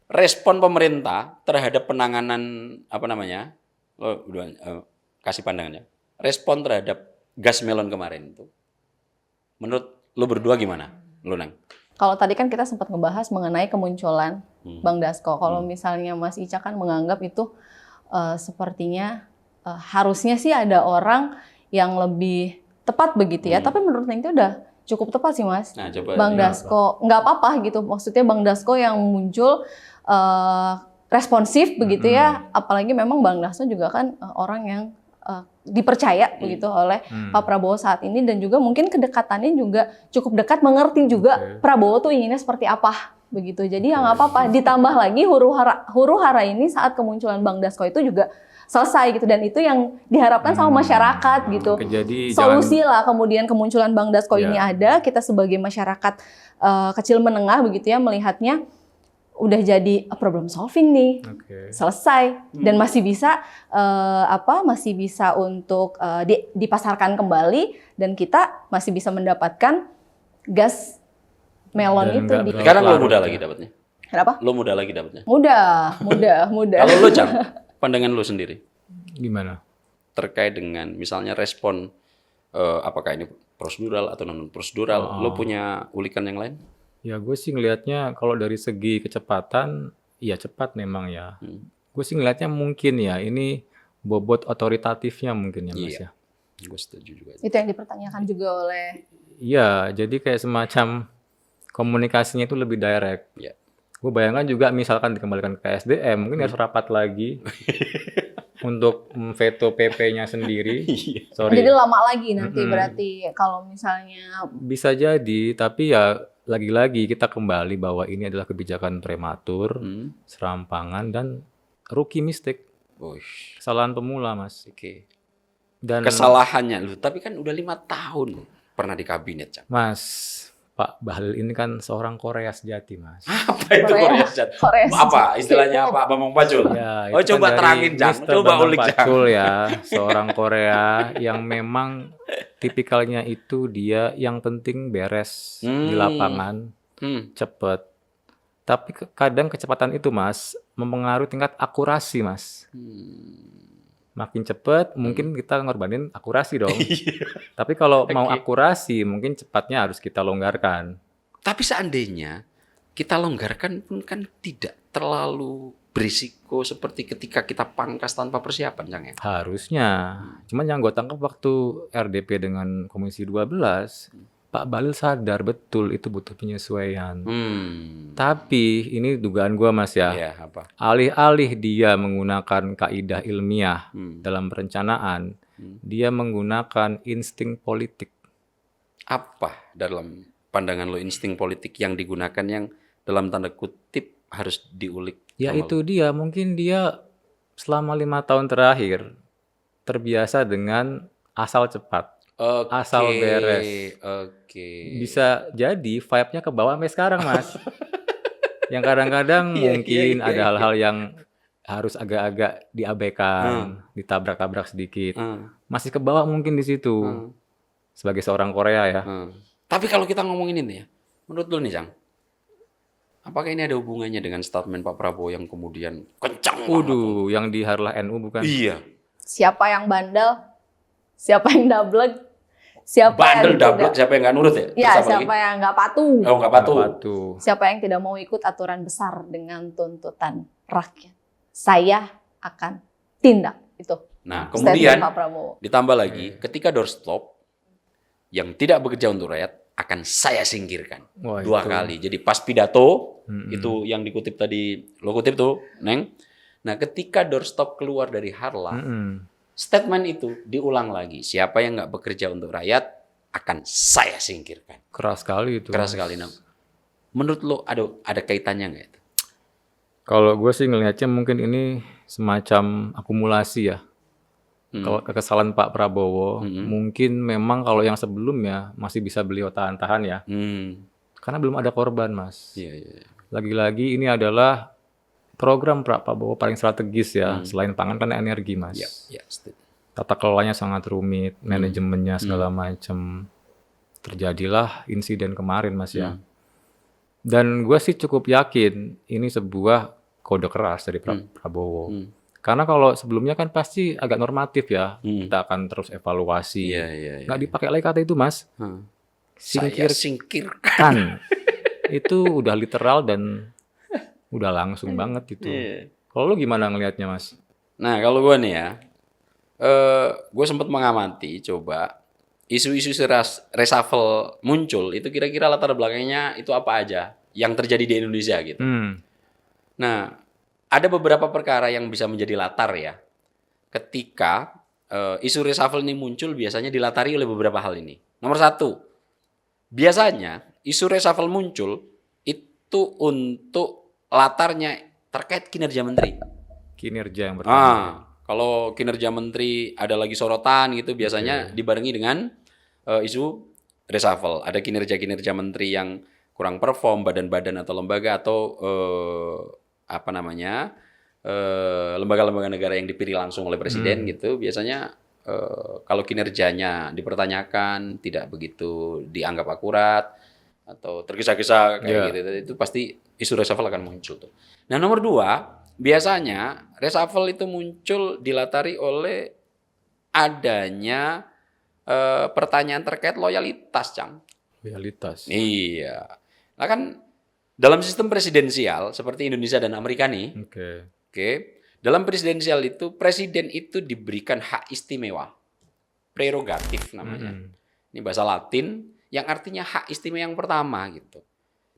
respon pemerintah terhadap penanganan lo udah kasih pandangannya. Respon terhadap gas melon kemarin itu, menurut lo berdua gimana? Lo, Nang? Kalau tadi kan kita sempat ngebahas mengenai kemunculan Bang Dasko. Kalau misalnya Mas Ica kan menganggap itu sepertinya harusnya sih ada orang yang lebih tepat begitu ya. Tapi menurut Neng itu udah cukup tepat sih Mas. Nah, coba Bang Dasko nggak apa-apa gitu. Maksudnya Bang Dasko yang muncul responsif begitu ya. Apalagi memang Bang Dasko juga kan orang yang dipercaya begitu oleh Pak Prabowo saat ini dan juga mungkin kedekatannya juga cukup dekat, mengerti juga Prabowo tuh inginnya seperti apa begitu. Jadi ya nggak apa-apa. Ditambah lagi huru hara ini saat kemunculan Bang Dasko itu juga selesai gitu, dan itu yang diharapkan sama masyarakat gitu. Jadi Solusi lah kemudian kemunculan Bank Dasko ini Ya. ada, kita sebagai masyarakat kecil menengah begitu ya melihatnya udah jadi problem solving nih, Oke. selesai dan masih bisa masih bisa untuk dipasarkan kembali dan kita masih bisa mendapatkan gas melon Dan itu nggak di berlarut Sekarang lo larut mudah ya. lagi dapatnya. kenapa? Lo mudah lagi dapatnya. Mudah. Kalau lo Cang, pandangan lo sendiri Gimana? terkait dengan misalnya respon apakah ini prosedural atau non prosedural, lo punya ulikan yang lain? Ya gue sih ngelihatnya kalau dari segi kecepatan, ya cepat memang ya. Gue sih ngelihatnya mungkin ya ini bobot otoritatifnya mungkin ya Mas Iya. ya. Gue setuju juga. Itu yang dipertanyakan juga oleh Iya, jadi kayak semacam komunikasinya itu lebih direct. Iya. Gue bayangkan juga misalkan dikembalikan ke SDM, mungkin harus rapat lagi untuk veto PP-nya sendiri. Sorry. jadi lama lagi nanti berarti kalau misalnya Bisa jadi, tapi ya lagi-lagi kita kembali bahwa ini adalah kebijakan prematur, serampangan, dan rookie mistake, Oke. kesalahan pemula, Mas. Dan Kesalahannya lu, tapi kan udah 5 tahun pernah di kabinet, Cang. Mas, Pak Bahlil ini kan seorang Korea sejati, Mas. Apa itu Korea Sejati? Korea Apa Sejati. istilahnya apa? Bambang Pacul? Ya, Oh, itu coba kan dari terangin, Cang. Mr. Coba Bambang ulik, Cang. Pacul ya, seorang Korea yang memang tipikalnya itu dia yang penting beres di lapangan, cepet. Tapi kadang kecepatan itu, Mas, mempengaruhi tingkat akurasi, Mas. Makin cepet, mungkin kita ngorbanin akurasi dong. Tapi kalau mau akurasi, mungkin cepatnya harus kita longgarkan. Tapi seandainya kita longgarkan pun kan tidak terlalu berisiko seperti ketika kita pangkas tanpa persiapan, Cang ya? Harusnya. Cuman yang gue tangkap waktu RDP dengan Komisi 12, Pak Bahlil sadar betul itu butuh penyesuaian. Tapi ini dugaan gue, Mas ya. Iya, apa? Alih-alih dia menggunakan kaidah ilmiah dalam perencanaan, dia menggunakan insting politik. Apa dalam pandangan lo insting politik yang digunakan yang dalam tanda kutip harus diulik? Ya sama itu dia, mungkin dia selama 5 tahun terakhir terbiasa dengan asal cepat, lo? asal beres. Oke. Bisa jadi vibe-nya ke bawah sampai sekarang, Mas. Yang kadang-kadang mungkin ada hal-hal yang harus agak-agak diabaikan, ditabrak-tabrak sedikit. Masih ke bawah mungkin di situ. Sebagai seorang Korea ya. Tapi kalau kita ngomongin ini ya, menurut lo nih, Cang, apakah ini ada hubungannya dengan statement Pak Prabowo yang kemudian kencang banget? Waduh, yang di Harlah NU bukan? Iya. siapa yang bandel, siapa yang dablek, siapa Bandel yang dablek, siapa yang nggak nurut ya? ya Terus apa siapa lagi? yang nggak patuh, Oh, nggak patuh. Patuh. siapa yang tidak mau ikut aturan besar dengan tuntutan rakyat, saya akan tindak. Itu Nah, statement kemudian Pak Prabowo. ditambah lagi, ketika doorstop yang tidak bekerja untuk rakyat akan saya singkirkan. Wah, 2 itu. kali. Jadi pas pidato itu yang dikutip tadi, lo kutip tuh, Neng. Nah, ketika doorstop keluar dari Harlah, statement itu diulang lagi. Siapa yang nggak bekerja untuk rakyat akan saya singkirkan. Keras sekali itu. Keras sekali. Nah, menurut lo ada kaitannya nggak itu? Kalau gue sih ngelihatnya mungkin ini semacam akumulasi ya. Kalau kekesalan Pak Prabowo, mungkin memang kalau yang sebelumnya masih bisa beliau tahan-tahan ya. Karena belum ada korban, Mas. Iya, iya. Lagi-lagi ini adalah program Pak Prabowo paling strategis ya. Selain pangan kan energi, Mas. Iya, setuju. Tata kelolanya sangat rumit, manajemennya segala macam. Terjadilah insiden kemarin, Mas ya. Dan gue sih cukup yakin ini sebuah kode keras dari Prabowo. Karena kalau sebelumnya kan pasti agak normatif ya. Kita akan terus evaluasi. Iya, iya, iya. Nggak dipakai lagi kata itu, Mas. Saya singkirkan. Kan. Itu udah literal dan udah langsung banget itu. Kalau lu gimana ngelihatnya, Mas? Nah, kalau gue nih ya, gue sempat mengamati coba isu-isu reshuffle muncul itu kira-kira latar belakangnya itu apa aja yang terjadi di Indonesia gitu. Nah, ada beberapa perkara yang bisa menjadi latar ya. Ketika isu reshuffle ini muncul biasanya dilatari oleh beberapa hal ini. Nomor 1, biasanya isu reshuffle muncul itu untuk latarnya terkait kinerja menteri. Kinerja yang pertama. Kalau kinerja menteri ada lagi sorotan gitu, biasanya dibarengi dengan isu reshuffle. Ada kinerja-kinerja menteri yang kurang perform, badan-badan atau lembaga atau lembaga-lembaga negara yang dipilih langsung oleh presiden gitu. Biasanya kalau kinerjanya dipertanyakan, tidak begitu dianggap akurat atau tergesa-gesa kayak gitu, itu pasti isu reshuffle akan muncul tuh. Nah, nomor 2, biasanya reshuffle itu muncul dilatari oleh adanya pertanyaan terkait loyalitas, Cang. Loyalitas. Iya. Nah kan dalam sistem presidensial seperti Indonesia dan Amerika nih, oke, dalam presidensial itu presiden itu diberikan hak istimewa, prerogatif namanya. Ini bahasa Latin yang artinya hak istimewa yang pertama gitu.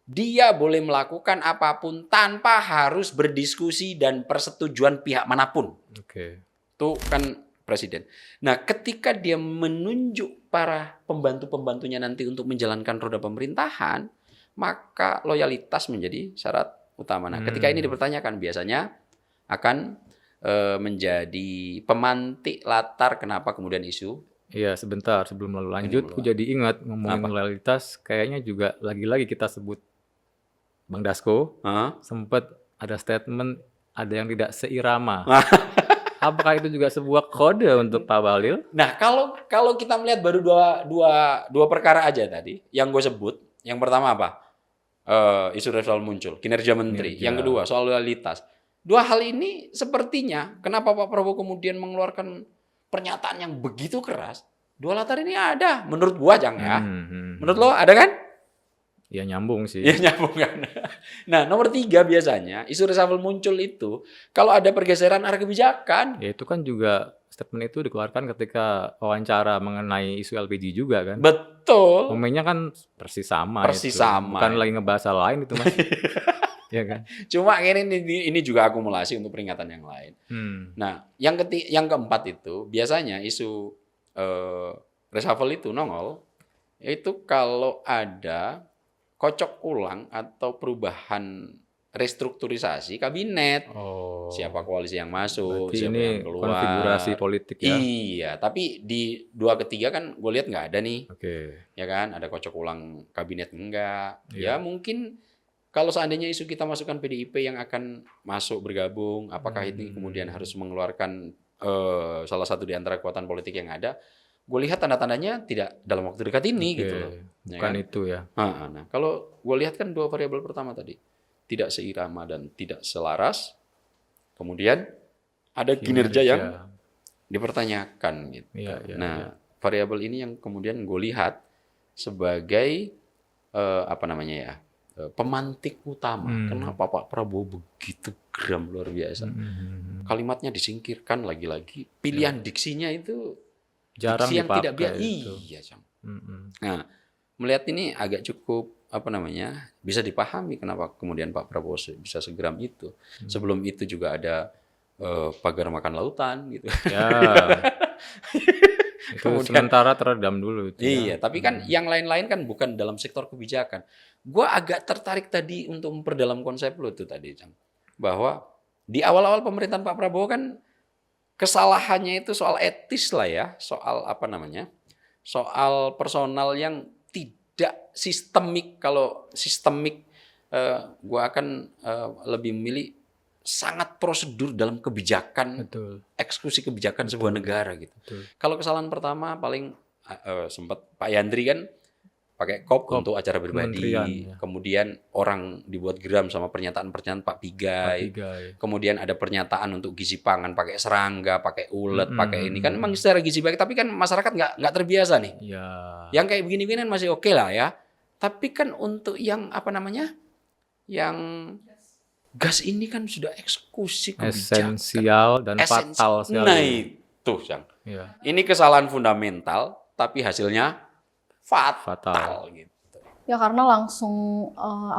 Dia boleh melakukan apapun tanpa harus berdiskusi dan persetujuan pihak manapun. Itu kan presiden. Nah, ketika dia menunjuk para pembantu-pembantunya nanti untuk menjalankan roda pemerintahan, maka loyalitas menjadi syarat utama. Nah, ketika ini dipertanyakan, biasanya akan menjadi pemantik latar kenapa kemudian isu. Iya, sebentar sebelum lalu lanjut, aku jadi ingat ngomongin loyalitas, kayaknya juga lagi-lagi kita sebut Bang Dasko, sempat ada statement ada yang tidak seirama. Apakah itu juga sebuah kode untuk Pak Bahlil? Nah, kalau kita melihat baru dua perkara aja tadi yang gue sebut. Yang pertama apa? Isu reshuffle muncul, kinerja menteri. Yang kedua soal loyalitas. Dua hal ini sepertinya kenapa Pak Prabowo kemudian mengeluarkan pernyataan yang begitu keras? Dua latar ini ada, menurut gua, Jang ya. Menurut lo ada kan? Ya nyambung sih. Ya nyambung kan. Nah, nomor 3 biasanya isu reshuffle muncul itu kalau ada pergeseran arah kebijakan. Ya itu kan juga statement itu dikeluarkan ketika wawancara mengenai isu LPG juga kan. Betul. Momennya kan persis sama. Persis sama. Bukan lagi ngebahas hal lain itu Mas. Ya kan. Cuma ini juga akumulasi untuk peringatan yang lain. Nah, yang keempat itu biasanya isu reshuffle itu nongol itu kalau ada kocok ulang atau perubahan restrukturisasi kabinet. Siapa koalisi yang masuk, berarti siapa ini yang keluar. Konfigurasi politik ya. Iya, tapi di 2 ketiga kan gue lihat nggak ada nih. Ya kan, ada kocok ulang kabinet enggak. Ya mungkin kalau seandainya isu kita masukkan PDIP yang akan masuk bergabung, apakah ini kemudian harus mengeluarkan salah satu di antara kekuatan politik yang ada? Gue lihat tanda-tandanya tidak dalam waktu dekat ini gitu loh. Bukan ya kan? Itu ya. Nah, kalau gue lihat kan 2 variabel pertama tadi, tidak seirama dan tidak selaras. Kemudian ada kinerja yang dipertanyakan gitu. Variabel ini yang kemudian gue lihat sebagai pemantik utama. Kenapa Pak Prabowo begitu geram luar biasa? Kalimatnya disingkirkan lagi-lagi. Pilihan diksinya itu jarang diksi yang tidak biasa. Itu. Iya, Cang. Nah, melihat ini agak cukup bisa dipahami kenapa kemudian Pak Prabowo bisa segeram itu. Sebelum itu juga ada pagar makan lautan gitu. Ya. Itu kemudian, sementara teredam dulu itu. Iya, tapi kan yang lain-lain kan bukan dalam sektor kebijakan. Gua agak tertarik tadi untuk memperdalam konsep lo itu tadi, Cang. Bahwa di awal-awal pemerintahan Pak Prabowo kan kesalahannya itu soal etis lah ya, soal soal personal yang tidak sistemik. Kalau sistemik, gua akan lebih memilih sangat prosedur dalam kebijakan, eksekusi kebijakan sebuah negara gitu. Kalau kesalahan pertama paling sempat Pak Yandri kan pakai kop untuk acara pribadi, kemudian orang dibuat geram sama pernyataan-pernyataan Pak Pigai. Kemudian ada pernyataan untuk gizi pangan pakai serangga, pakai ulet, pakai ini kan memang secara gizi baik, tapi kan masyarakat nggak terbiasa nih. Yang kayak begini-begini kan masih oke lah ya. Tapi kan untuk yang yang gas ini kan sudah eksekusi kebijakan. Esensial dan fatal sekali. Nah itu, Cang. Ini kesalahan fundamental, tapi hasilnya fatal gitu. Ya karena langsung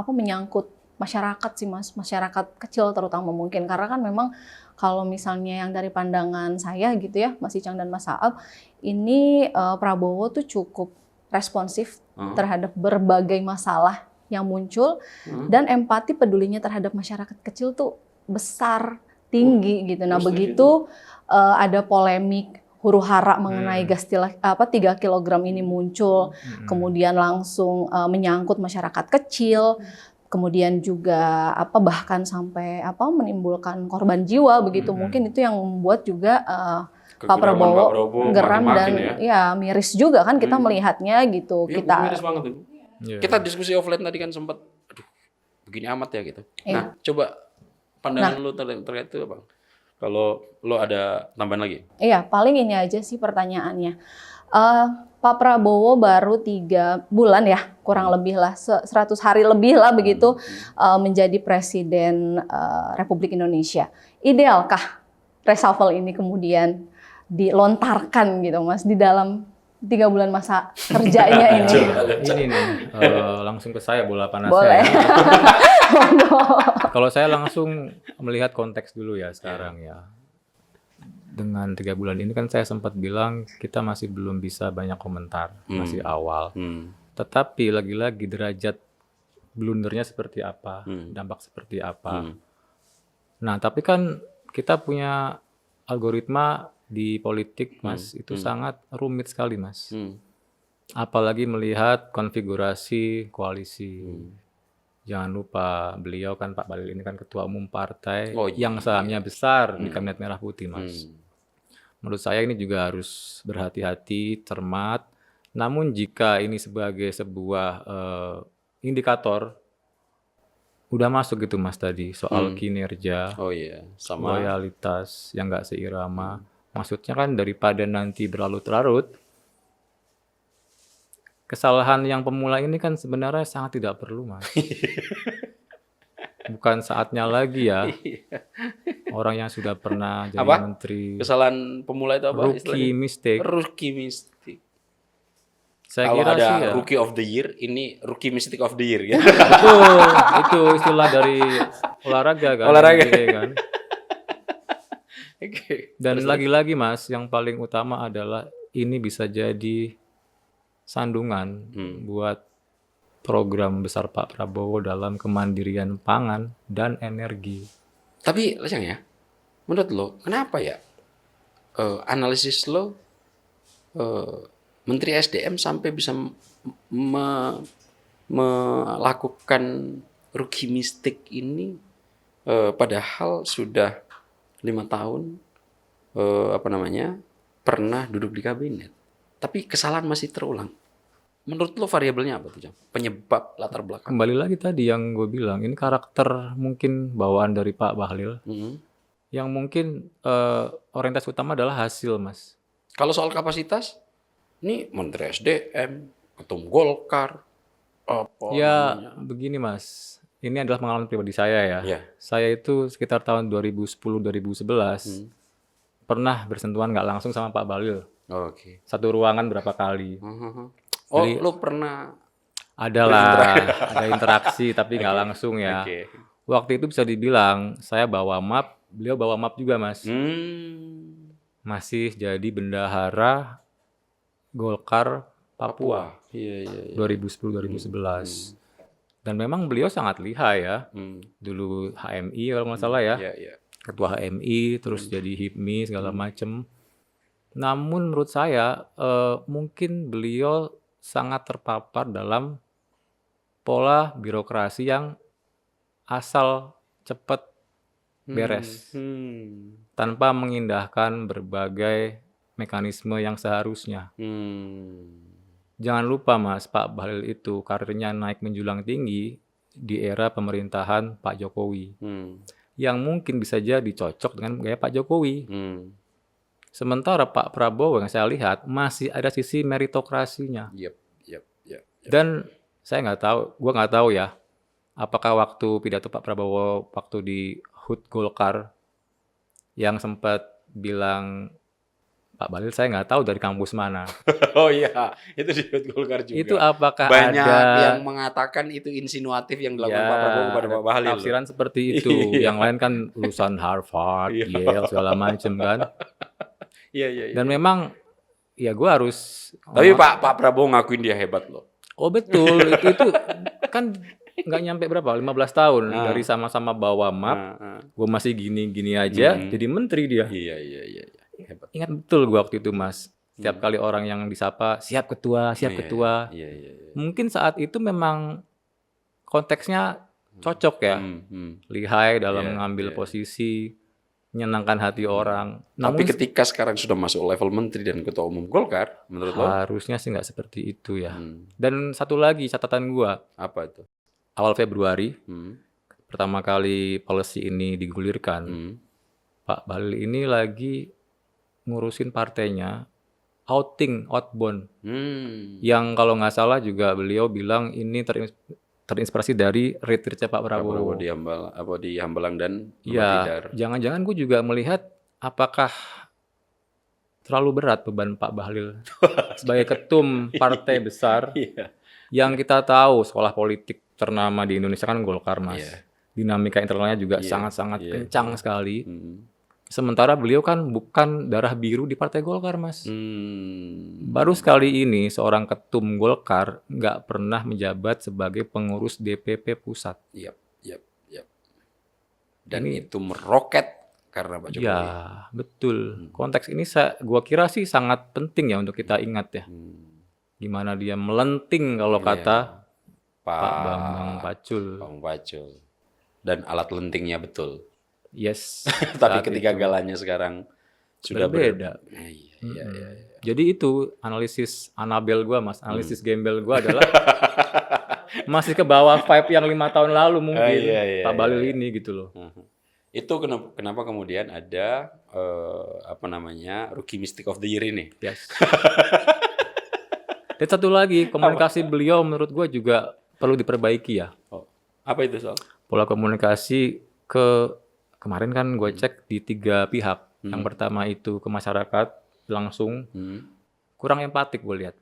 menyangkut masyarakat sih Mas, masyarakat kecil terutama mungkin. Karena kan memang kalau misalnya yang dari pandangan saya gitu ya, Mas Icang dan Mas Aap, ini Prabowo tuh cukup responsif terhadap berbagai masalah yang muncul dan empati pedulinya terhadap masyarakat kecil tuh besar, tinggi gitu. Nah, begitu ada polemik huru-hara mengenai gas 3 kg ini muncul, kemudian langsung menyangkut masyarakat kecil, kemudian juga bahkan sampai menimbulkan korban jiwa begitu. Mungkin itu yang membuat juga Pak Prabowo geram dan ya miris juga kan kita melihatnya gitu. Ya, kita miris banget tuh. Kita diskusi offline tadi kan sempat aduh begini amat ya gitu. Nah, coba pandangan lu terkait itu apa? Kalau lo ada tambahan lagi? Iya, paling ini aja sih pertanyaannya. Pak Prabowo baru 3 bulan ya, kurang lebih lah, 100 hari lebih lah begitu menjadi Presiden Republik Indonesia. Idealkah reshuffle ini kemudian dilontarkan gitu Mas, di dalam 3 bulan masa kerjanya ini? Ini nih, langsung ke saya bola panasnya. Boleh. Ya. Kalau saya langsung melihat konteks dulu ya sekarang ya. Dengan 3 bulan ini kan saya sempat bilang kita masih belum bisa banyak komentar, masih awal. Tetapi lagi-lagi derajat blundernya seperti apa, dampak seperti apa. Nah, tapi kan kita punya algoritma di politik, Mas, itu sangat rumit sekali, Mas. Apalagi melihat konfigurasi koalisi. Jangan lupa beliau kan Pak Bahlil ini kan ketua umum partai yang sahamnya besar di Kabinet Merah Putih, Mas. Menurut saya ini juga harus berhati-hati, cermat. Namun jika ini sebagai sebuah indikator, udah masuk gitu Mas tadi soal kinerja, sama loyalitas yang nggak seirama. Maksudnya kan daripada nanti berlarut-larut, kesalahan yang pemula ini kan sebenarnya sangat tidak perlu, Mas. Bukan saatnya lagi ya. Orang yang sudah pernah jadi menteri. Kesalahan pemula itu apa? Rookie mistake. Rookie mistake. Saya Kalau kira ada sih ya. Rookie of the Year, ini Rookie Mistake of the Year. Ya? Betul, itu istilah dari olahraga kan. Olahraga. NBA kan. Okay. Dan lagi-lagi Mas, yang paling utama adalah ini bisa jadi sandungan buat program besar Pak Prabowo dalam kemandirian pangan dan energi. Tapi Lejang ya, menurut lo kenapa ya analisis lo Menteri SDM sampai bisa melakukan rookie mistake ini padahal sudah 5 tahun pernah duduk di kabinet, tapi kesalahan masih terulang. Menurut lo variabelnya apa tuh, Jang? Penyebab latar belakang? Kembali lagi tadi yang gue bilang, ini karakter mungkin bawaan dari Pak Bahlil, yang mungkin orientasi utama adalah hasil, Mas. Kalau soal kapasitas, ini Menteri SDM, Ketum Golkar, begini Mas, ini adalah pengalaman pribadi saya ya. Saya itu sekitar tahun 2010-2011 pernah bersentuhan nggak langsung sama Pak Bahlil. Satu ruangan berapa kali. Jadi, lo pernah ada interaksi tapi nggak langsung ya. Waktu itu bisa dibilang saya bawa map, beliau bawa map juga Mas. Masih jadi bendahara Golkar Papua 2010-2011. Dan memang beliau sangat lihai ya. Dulu HMI kalau nggak salah ya. Ketua HMI, terus jadi HIPMI segala macem. Namun menurut saya mungkin beliau sangat terpapar dalam pola birokrasi yang asal cepat beres. Tanpa mengindahkan berbagai mekanisme yang seharusnya. Jangan lupa Mas, Pak Bahlil itu karirnya naik menjulang tinggi di era pemerintahan Pak Jokowi. Yang mungkin bisa jadi cocok dengan gaya Pak Jokowi. Sementara Pak Prabowo yang saya lihat masih ada sisi meritokrasinya. Dan saya gue nggak tahu ya, apakah waktu pidato Pak Prabowo waktu di HUT Golkar yang sempat bilang Pak Bahlil, saya nggak tahu dari kampus mana. Itu di HUT Golkar juga. Itu apakah banyak ada yang mengatakan itu insinuatif yang dilakukan Pak Prabowo kepada Pak Bahlil. Tafsiran seperti itu. Yang lain kan lulusan Harvard, Yale segala macam kan. Dan memang ya gue harus. Tapi Pak Prabowo ngakuin dia hebat loh. Oh betul, itu kan nggak nyampe berapa, 15 tahun Ah. dari sama-sama bawa map, gue masih gini-gini aja, jadi menteri dia. Iya. Hebat. Ingat betul gue waktu itu Mas, setiap kali orang yang disapa, siap ketua, siap ketua. Iya. Mungkin saat itu memang konteksnya cocok ya, lihai dalam Iya, mengambil iya. posisi, menyenangkan hati orang. Tapi Namun ketika sekarang sudah masuk level menteri dan ketua umum Golkar, menurut lo harusnya sih nggak seperti itu ya. Hmm, Dan satu lagi catatan gua, apa itu? awal Februari Hmm, pertama kali policy ini digulirkan, hmm, Pak Bahlil ini lagi ngurusin partainya outbound, hmm. yang kalau nggak salah juga beliau bilang ini terinspirasi dari retreatnya Pak Prabowo Prabowo. di Hambalang dan Ya, Tidar. jangan-jangan gue juga melihat apakah terlalu berat beban Pak Bahlil sebagai ketum partai besar Iya. yang kita tahu sekolah politik ternama di Indonesia kan Golkar, Mas. Iya. Dinamika internalnya juga Iya, sangat-sangat iya, kencang sekali. Hmm. Sementara beliau kan bukan darah biru di Partai Golkar, Mas. Hmm. Baru sekali ini seorang ketum Golkar nggak pernah menjabat sebagai pengurus DPP pusat. Yap. Dan Ini- itu meroket karena Pak Jokowi. Ya, betul. Konteks ini gua kira sih sangat penting ya untuk kita ingat ya. Hmm. Gimana dia melenting kalau Iya. kata Pak Pak Bambang Pacul. Bambang Pacul. Dan alat lentingnya betul. Yes. Tapi saat ketika itu. galanya sekarang sudah Berbeda. Iya. Jadi itu analisis Anabel gua, Mas. Analisis gembel gua adalah masih ke bawah vibe yang 5 tahun lalu mungkin. Iya, Pak Bahlil ini gitu loh. Itu kenapa kemudian ada Rookie Mystic of the Year ini. Yes. Dan satu lagi, komunikasi beliau menurut gua juga perlu diperbaiki ya. Oh, apa itu soal? Pola komunikasi kemarin kan gue cek di 3 pihak. Yang pertama itu ke masyarakat langsung kurang empatik gue lihat.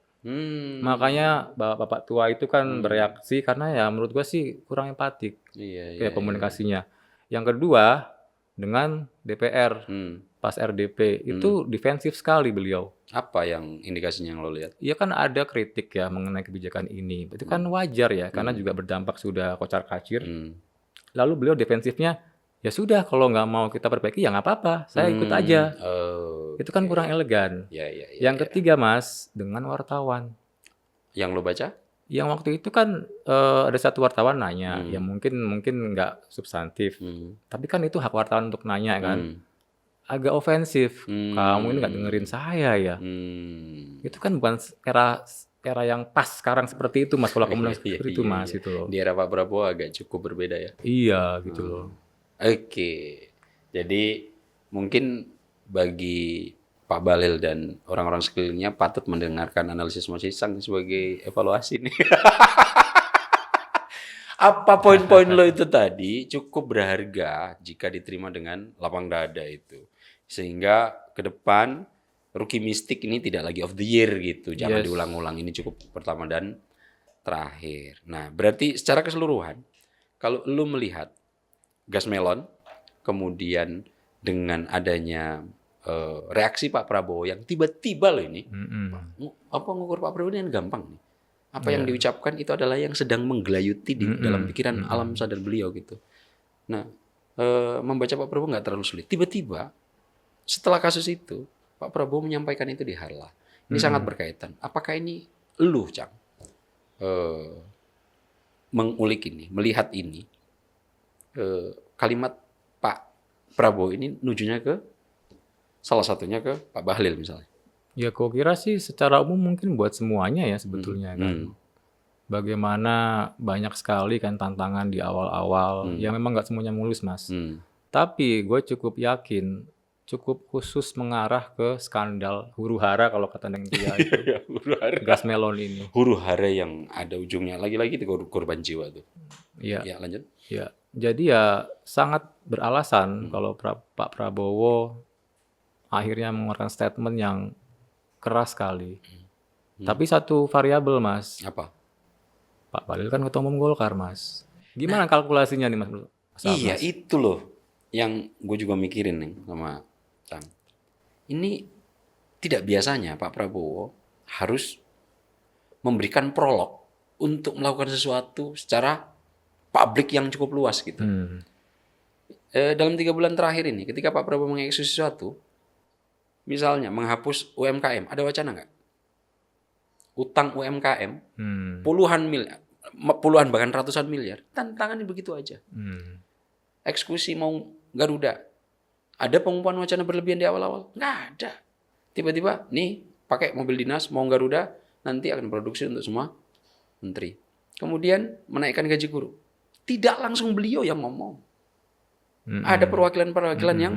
Makanya bapak tua itu kan bereaksi karena ya menurut gue sih kurang empatik Iya. kayak komunikasinya. Yang kedua dengan DPR pas RDP itu defensif sekali beliau. Apa yang indikasinya yang lo lihat? Iya kan ada kritik ya mengenai kebijakan ini. Itu kan wajar ya karena juga berdampak sudah kocar-kacir. Lalu beliau defensifnya, ya sudah kalau nggak mau kita perbaiki ya nggak apa-apa, saya ikut aja. Itu kan kurang elegan. Ya. Yang ketiga Mas, dengan wartawan. Yang lo baca? Yang waktu itu kan ada satu wartawan nanya, ya mungkin nggak substantif. Tapi kan itu hak wartawan untuk nanya kan. Agak ofensif. Kamu ini nggak dengerin saya ya. Itu kan bukan era yang pas sekarang seperti itu Mas, pola komunikasi seperti itu Mas itu loh. Di era Pak Prabowo agak cukup berbeda ya. Iya gitu loh. Oke. Jadi mungkin bagi Pak Bahlil dan orang-orang sekelilingnya patut mendengarkan analisis Mas Isang sebagai evaluasi nih. Apa poin-poin lo itu tadi cukup berharga jika diterima dengan lapang dada itu. Sehingga ke depan Rookie Mystic ini tidak lagi of the year gitu. Jangan Yes. diulang-ulang, ini cukup pertama dan terakhir. Nah, berarti secara keseluruhan kalau lu melihat gas melon, kemudian dengan adanya reaksi Pak Prabowo yang tiba-tiba loh ini, ngukur Pak Prabowo ini kan gampang nih. Apa yang diucapkan itu adalah yang sedang menggelayuti di dalam pikiran alam sadar beliau gitu. Nah, membaca Pak Prabowo nggak terlalu sulit. Tiba-tiba setelah kasus itu, Pak Prabowo menyampaikan itu di Harlah. Ini sangat berkaitan. Apakah ini lu, Cang, mengulik ini, melihat ini, kalimat Pak Prabowo ini nujunya ke salah satunya ke Pak Bahlil misalnya? Ya kok kira sih secara umum mungkin buat semuanya ya sebetulnya kan. Bagaimana banyak sekali kan tantangan di awal-awal. Ya memang nggak semuanya mulus Mas. Tapi gue cukup yakin, cukup khusus mengarah ke skandal huru-hara kalau kata Neng Tia itu. Gas melon ini. Huru-hara yang ada ujungnya. Lagi-lagi itu korban jiwa tuh. Iya. Ya, lanjut. Ya, jadi ya sangat beralasan kalau Pak Prabowo akhirnya mengeluarkan statement yang keras sekali. Tapi satu variabel Mas, Apa? Pak Bahlil kan ketua umum Golkar Mas. Gimana kalkulasinya nih Mas? Iya, itu loh yang gue juga mikirin nih sama Cang. Ini tidak biasanya Pak Prabowo harus memberikan prolog untuk melakukan sesuatu secara publik yang cukup luas gitu. Dalam 3 bulan terakhir ini, ketika Pak Prabowo mengeksekusi sesuatu, misalnya menghapus UMKM, ada wacana nggak? Utang UMKM puluhan bahkan ratusan miliar, tantangannya begitu aja. Eksekusi mau Garuda, ada pengumpulan wacana berlebihan di awal-awal? Nggak ada. Tiba-tiba, nih pakai mobil dinas mau Garuda, nanti akan produksi untuk semua menteri. Kemudian menaikkan gaji guru. Tidak langsung beliau yang ngomong. Ada perwakilan-perwakilan yang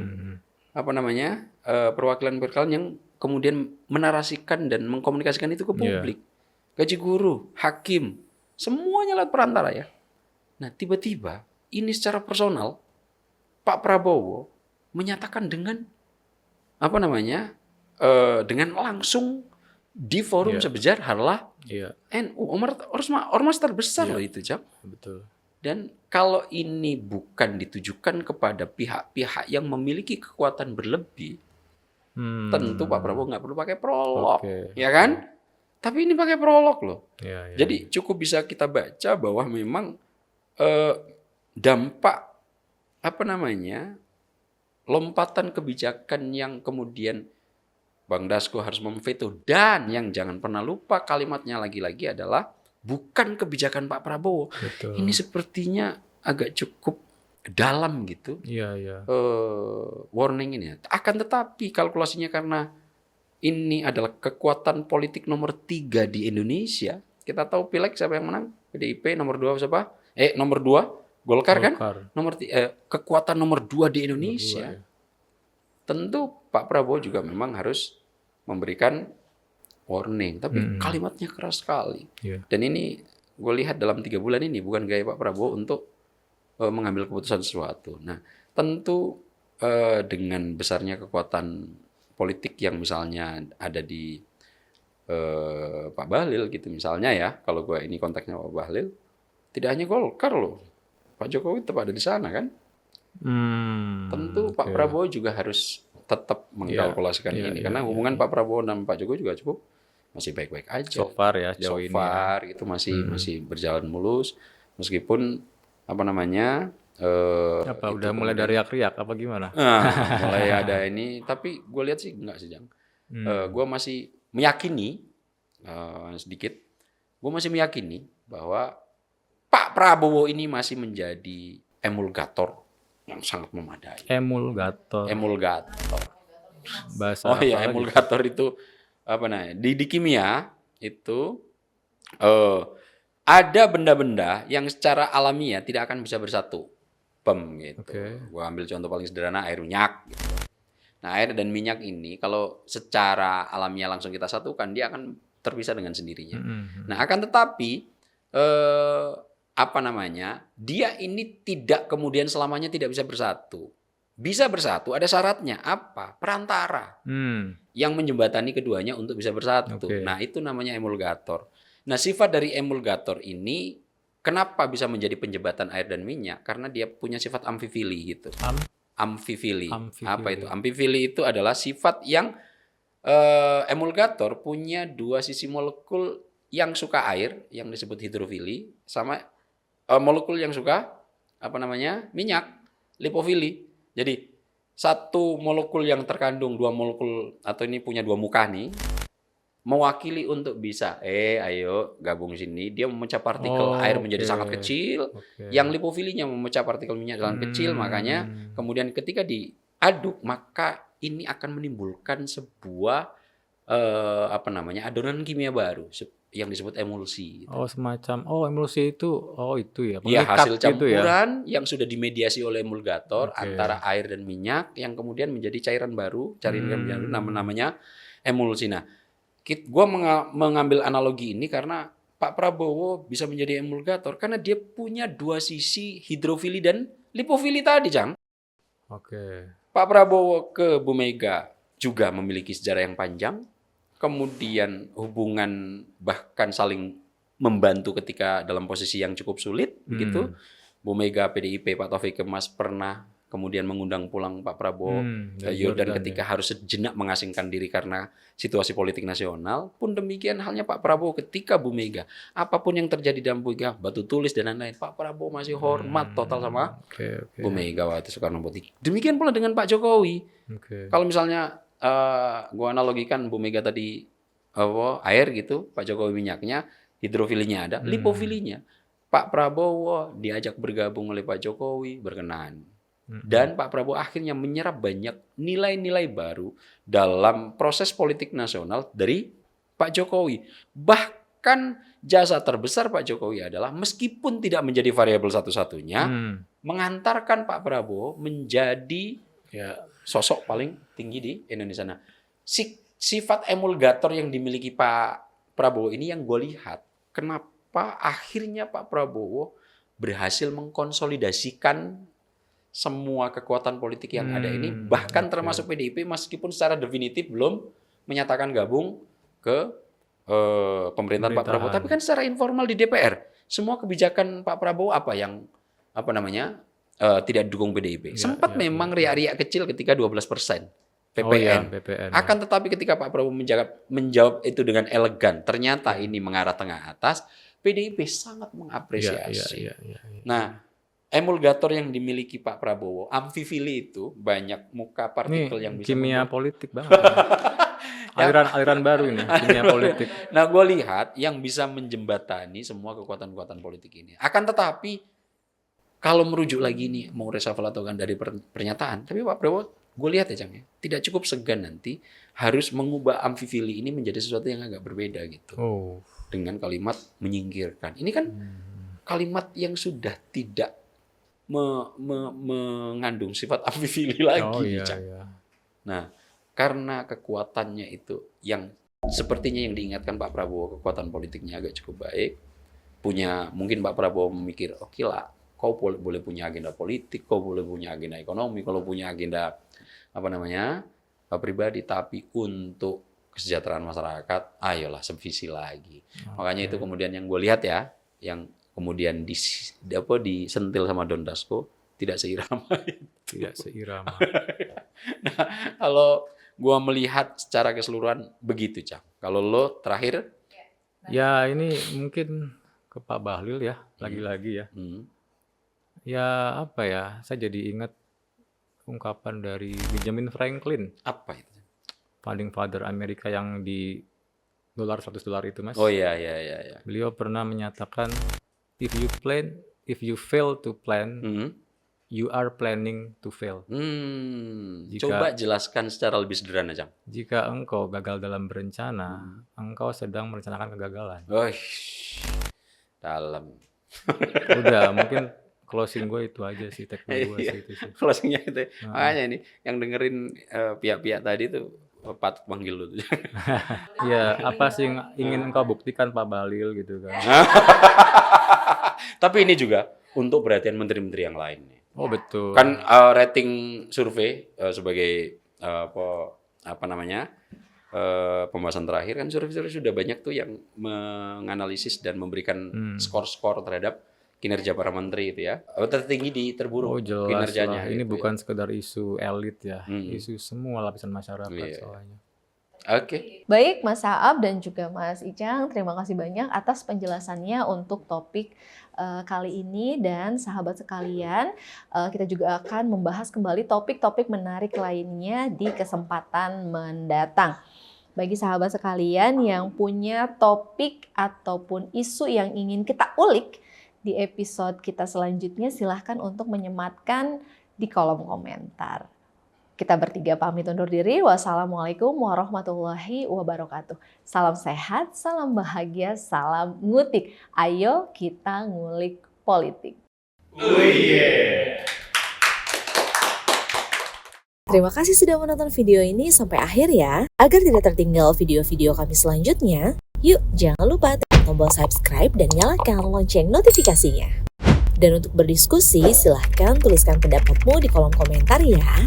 perwakilan-perwakilan yang kemudian menarasikan dan mengkomunikasikan itu ke publik. Gaji guru, hakim, semuanya lewat perantara ya. Nah, tiba-tiba ini secara personal Pak Prabowo menyatakan dengan dengan langsung di forum sebesar Harlah NU, ormas terbesar loh itu, Jam. Betul. Dan kalau ini bukan ditujukan kepada pihak-pihak yang memiliki kekuatan berlebih, tentu Pak Prabowo nggak perlu pakai prolog, ya kan? Tapi ini pakai prolog loh. Jadi cukup bisa kita baca bahwa memang dampak lompatan kebijakan yang kemudian Bang Dasko harus memveto, dan yang jangan pernah lupa kalimatnya lagi-lagi adalah bukan kebijakan Pak Prabowo. Betul. Ini sepertinya agak cukup dalam gitu. Warning ini. Akan tetapi kalkulasinya karena ini adalah kekuatan politik nomor 3 di Indonesia. Kita tahu pileg siapa yang menang? PDIP. Nomor 2 siapa? Nomor 2 Golkar kan? Kekuatan nomor 2 di Indonesia. Tentu Pak Prabowo juga memang harus memberikan warning, tapi kalimatnya keras sekali. Dan ini gue lihat dalam 3 bulan ini bukan gaya Pak Prabowo untuk mengambil keputusan sesuatu. Nah, tentu dengan besarnya kekuatan politik yang misalnya ada di Pak Bahlil gitu misalnya ya, kalau gue ini konteksnya Pak Bahlil, tidak hanya Golkar loh, Pak Jokowi tetap ada di sana kan. Tentu Pak Prabowo juga harus tetap mengkalkulasikan ini karena hubungan Pak Prabowo dan Pak Jokowi juga cukup masih baik-baik aja. So far ya, jauh ini ya. Itu masih berjalan mulus meskipun udah mulai dari riak-riak apa gimana? Mulai ada ini, tapi gue lihat sih enggak sih, Jang. Gue masih meyakini gue masih meyakini bahwa Pak Prabowo ini masih menjadi emulgator yang sangat memadai. Emulgator. Bahasa apa lagi? Emulgator itu di kimia itu ada benda-benda yang secara alamiah tidak akan bisa bersatu. Gitu. Gua ambil contoh paling sederhana, air minyak gitu. Nah, air dan minyak ini kalau secara alamiah langsung kita satukan, dia akan terpisah dengan sendirinya. Nah, akan tetapi dia ini tidak kemudian selamanya tidak bisa bersatu. Bisa bersatu, ada syaratnya. Apa? Perantara. Yang menjembatani keduanya untuk bisa bersatu. Nah, itu namanya emulgator. Nah, sifat dari emulgator ini kenapa bisa menjadi penjembatan air dan minyak? Karena dia punya sifat amfifili gitu. Amfifili. Apa itu? Amfifili itu adalah sifat yang emulgator punya 2 sisi molekul yang suka air, yang disebut hidrofili, sama molekul yang suka minyak, lipofili. Jadi satu molekul yang terkandung 2 molekul atau ini punya 2 muka nih, mewakili untuk bisa ayo gabung sini, dia memecah partikel air menjadi sangat kecil. Yang lipofilinya memecah partikel minyak sangat kecil, makanya kemudian ketika diaduk maka ini akan menimbulkan sebuah adonan kimia baru yang disebut emulsi. Emulsi itu itu ya. Iya, hasil campuran yang sudah dimediasi oleh emulgator antara air dan minyak yang kemudian menjadi cairan baru, namanya emulsi. Nah, gue mengambil analogi ini karena Pak Prabowo bisa menjadi emulgator karena dia punya 2 sisi hidrofili dan lipofili tadi, Cang. Pak Prabowo ke Bu Mega juga memiliki sejarah yang panjang. Kemudian hubungan bahkan saling membantu ketika dalam posisi yang cukup sulit begitu. Bu Mega, PDIP, Pak Taufik Kemas pernah kemudian mengundang pulang Pak Prabowo ke Yordan ketika harus sejenak mengasingkan diri karena situasi politik nasional. Pun demikian halnya Pak Prabowo ketika Bu Mega. Apapun yang terjadi dalam Bu Mega, batu tulis dan lain-lain, Pak Prabowo masih hormat total sama Bu Mega waktu Soekarno Putih. Demikian pula dengan Pak Jokowi. Kalau misalnya gua analogikan Bu Mega tadi air gitu, Pak Jokowi minyaknya, hidrofilinya ada, lipofilinya. Pak Prabowo diajak bergabung oleh Pak Jokowi, berkenan. Dan Pak Prabowo akhirnya menyerap banyak nilai-nilai baru dalam proses politik nasional dari Pak Jokowi. Bahkan jasa terbesar Pak Jokowi adalah meskipun tidak menjadi variabel satu-satunya, mengantarkan Pak Prabowo menjadi sosok paling tinggi di Indonesia. Nah, sifat emulgator yang dimiliki Pak Prabowo ini yang gue lihat. Kenapa akhirnya Pak Prabowo berhasil mengkonsolidasikan semua kekuatan politik yang ada ini, bahkan termasuk PDIP meskipun secara definitif belum menyatakan gabung ke pemerintahan Pak Prabowo, tapi kan secara informal di DPR semua kebijakan Pak Prabowo tidak didukung PDIP. Sempat memang riak-riak kecil ketika 12% PPN. Akan tetapi ketika Pak Prabowo menjawab itu dengan elegan, ternyata ini mengarah tengah atas, PDIP sangat mengapresiasi. Nah, emulgator yang dimiliki Pak Prabowo, amfifili itu banyak muka partikel yang bisa kimia politik banget. aliran baru ini, kimia politik. Nah, gue lihat yang bisa menjembatani semua kekuatan-kekuatan politik ini. Akan tetapi kalau merujuk lagi nih mau reshuffle atau kan dari pernyataan, tapi Pak Prabowo gue lihat ya Cang ya, tidak cukup segan nanti harus mengubah amfifili ini menjadi sesuatu yang agak berbeda gitu. Dengan kalimat menyingkirkan. Ini kan kalimat yang sudah tidak mengandung sifat amfifili lagi, Cang. Nah, karena kekuatannya itu yang sepertinya yang diingatkan Pak Prabowo, kekuatan politiknya agak cukup baik. Mungkin Pak Prabowo memikir, oke lah, kau boleh punya agenda politik, kau boleh punya agenda ekonomi, kalau punya agenda pribadi, tapi untuk kesejahteraan masyarakat, ayolah sevisi lagi. Makanya itu kemudian yang gue lihat ya, yang kemudian disentil sama Don Dasko tidak seirama. Tidak seirama. Nah, kalau gue melihat secara keseluruhan begitu, Cang. Kalau lo terakhir? Ya ini mungkin ke Pak Bahlil ya, lagi-lagi ya. Ya apa ya, saya jadi ingat ungkapan dari Benjamin Franklin. Apa itu? Founding Father Amerika yang di $100 itu, Mas. Oh iya. Beliau pernah menyatakan, if you fail to plan, you are planning to fail. Coba jelaskan secara lebih sederhana, Cang. Jika engkau gagal dalam berencana, engkau sedang merencanakan kegagalan. Dalam. Udah, mungkin closing gue itu aja sih, teknik gue sih itu sih. Closingnya itu. Makanya ini yang dengerin pihak-pihak tadi tuh patut panggil lu tuh. Ya, apa sih yang ingin engkau buktikan Pak Bahlil gitu kan. Tapi ini juga untuk perhatian menteri-menteri yang lain nih. Oh betul. Kan rating survei sebagai pembahasan terakhir kan survei sudah banyak tuh yang menganalisis dan memberikan skor-skor terhadap kinerja para menteri itu ya. Tertinggi terburuk kinerjanya. Ini gitu bukan sekedar isu elit ya, isu semua lapisan masyarakat soalnya. Oke. Baik Mas Saab dan juga Mas Icang, terima kasih banyak atas penjelasannya untuk topik kali ini, dan sahabat sekalian, kita juga akan membahas kembali topik-topik menarik lainnya di kesempatan mendatang. Bagi sahabat sekalian yang punya topik ataupun isu yang ingin kita ulik di episode kita selanjutnya, silahkan untuk menyematkan di kolom komentar. Kita bertiga pamit undur diri. Wassalamualaikum warahmatullahi wabarakatuh. Salam sehat, salam bahagia, salam ngutik. Ayo kita ngulik politik. Terima kasih sudah menonton video ini sampai akhir ya. Agar tidak tertinggal video-video kami selanjutnya, yuk jangan lupa tekan tombol subscribe dan nyalakan lonceng notifikasinya. Dan untuk berdiskusi, silahkan tuliskan pendapatmu di kolom komentar ya.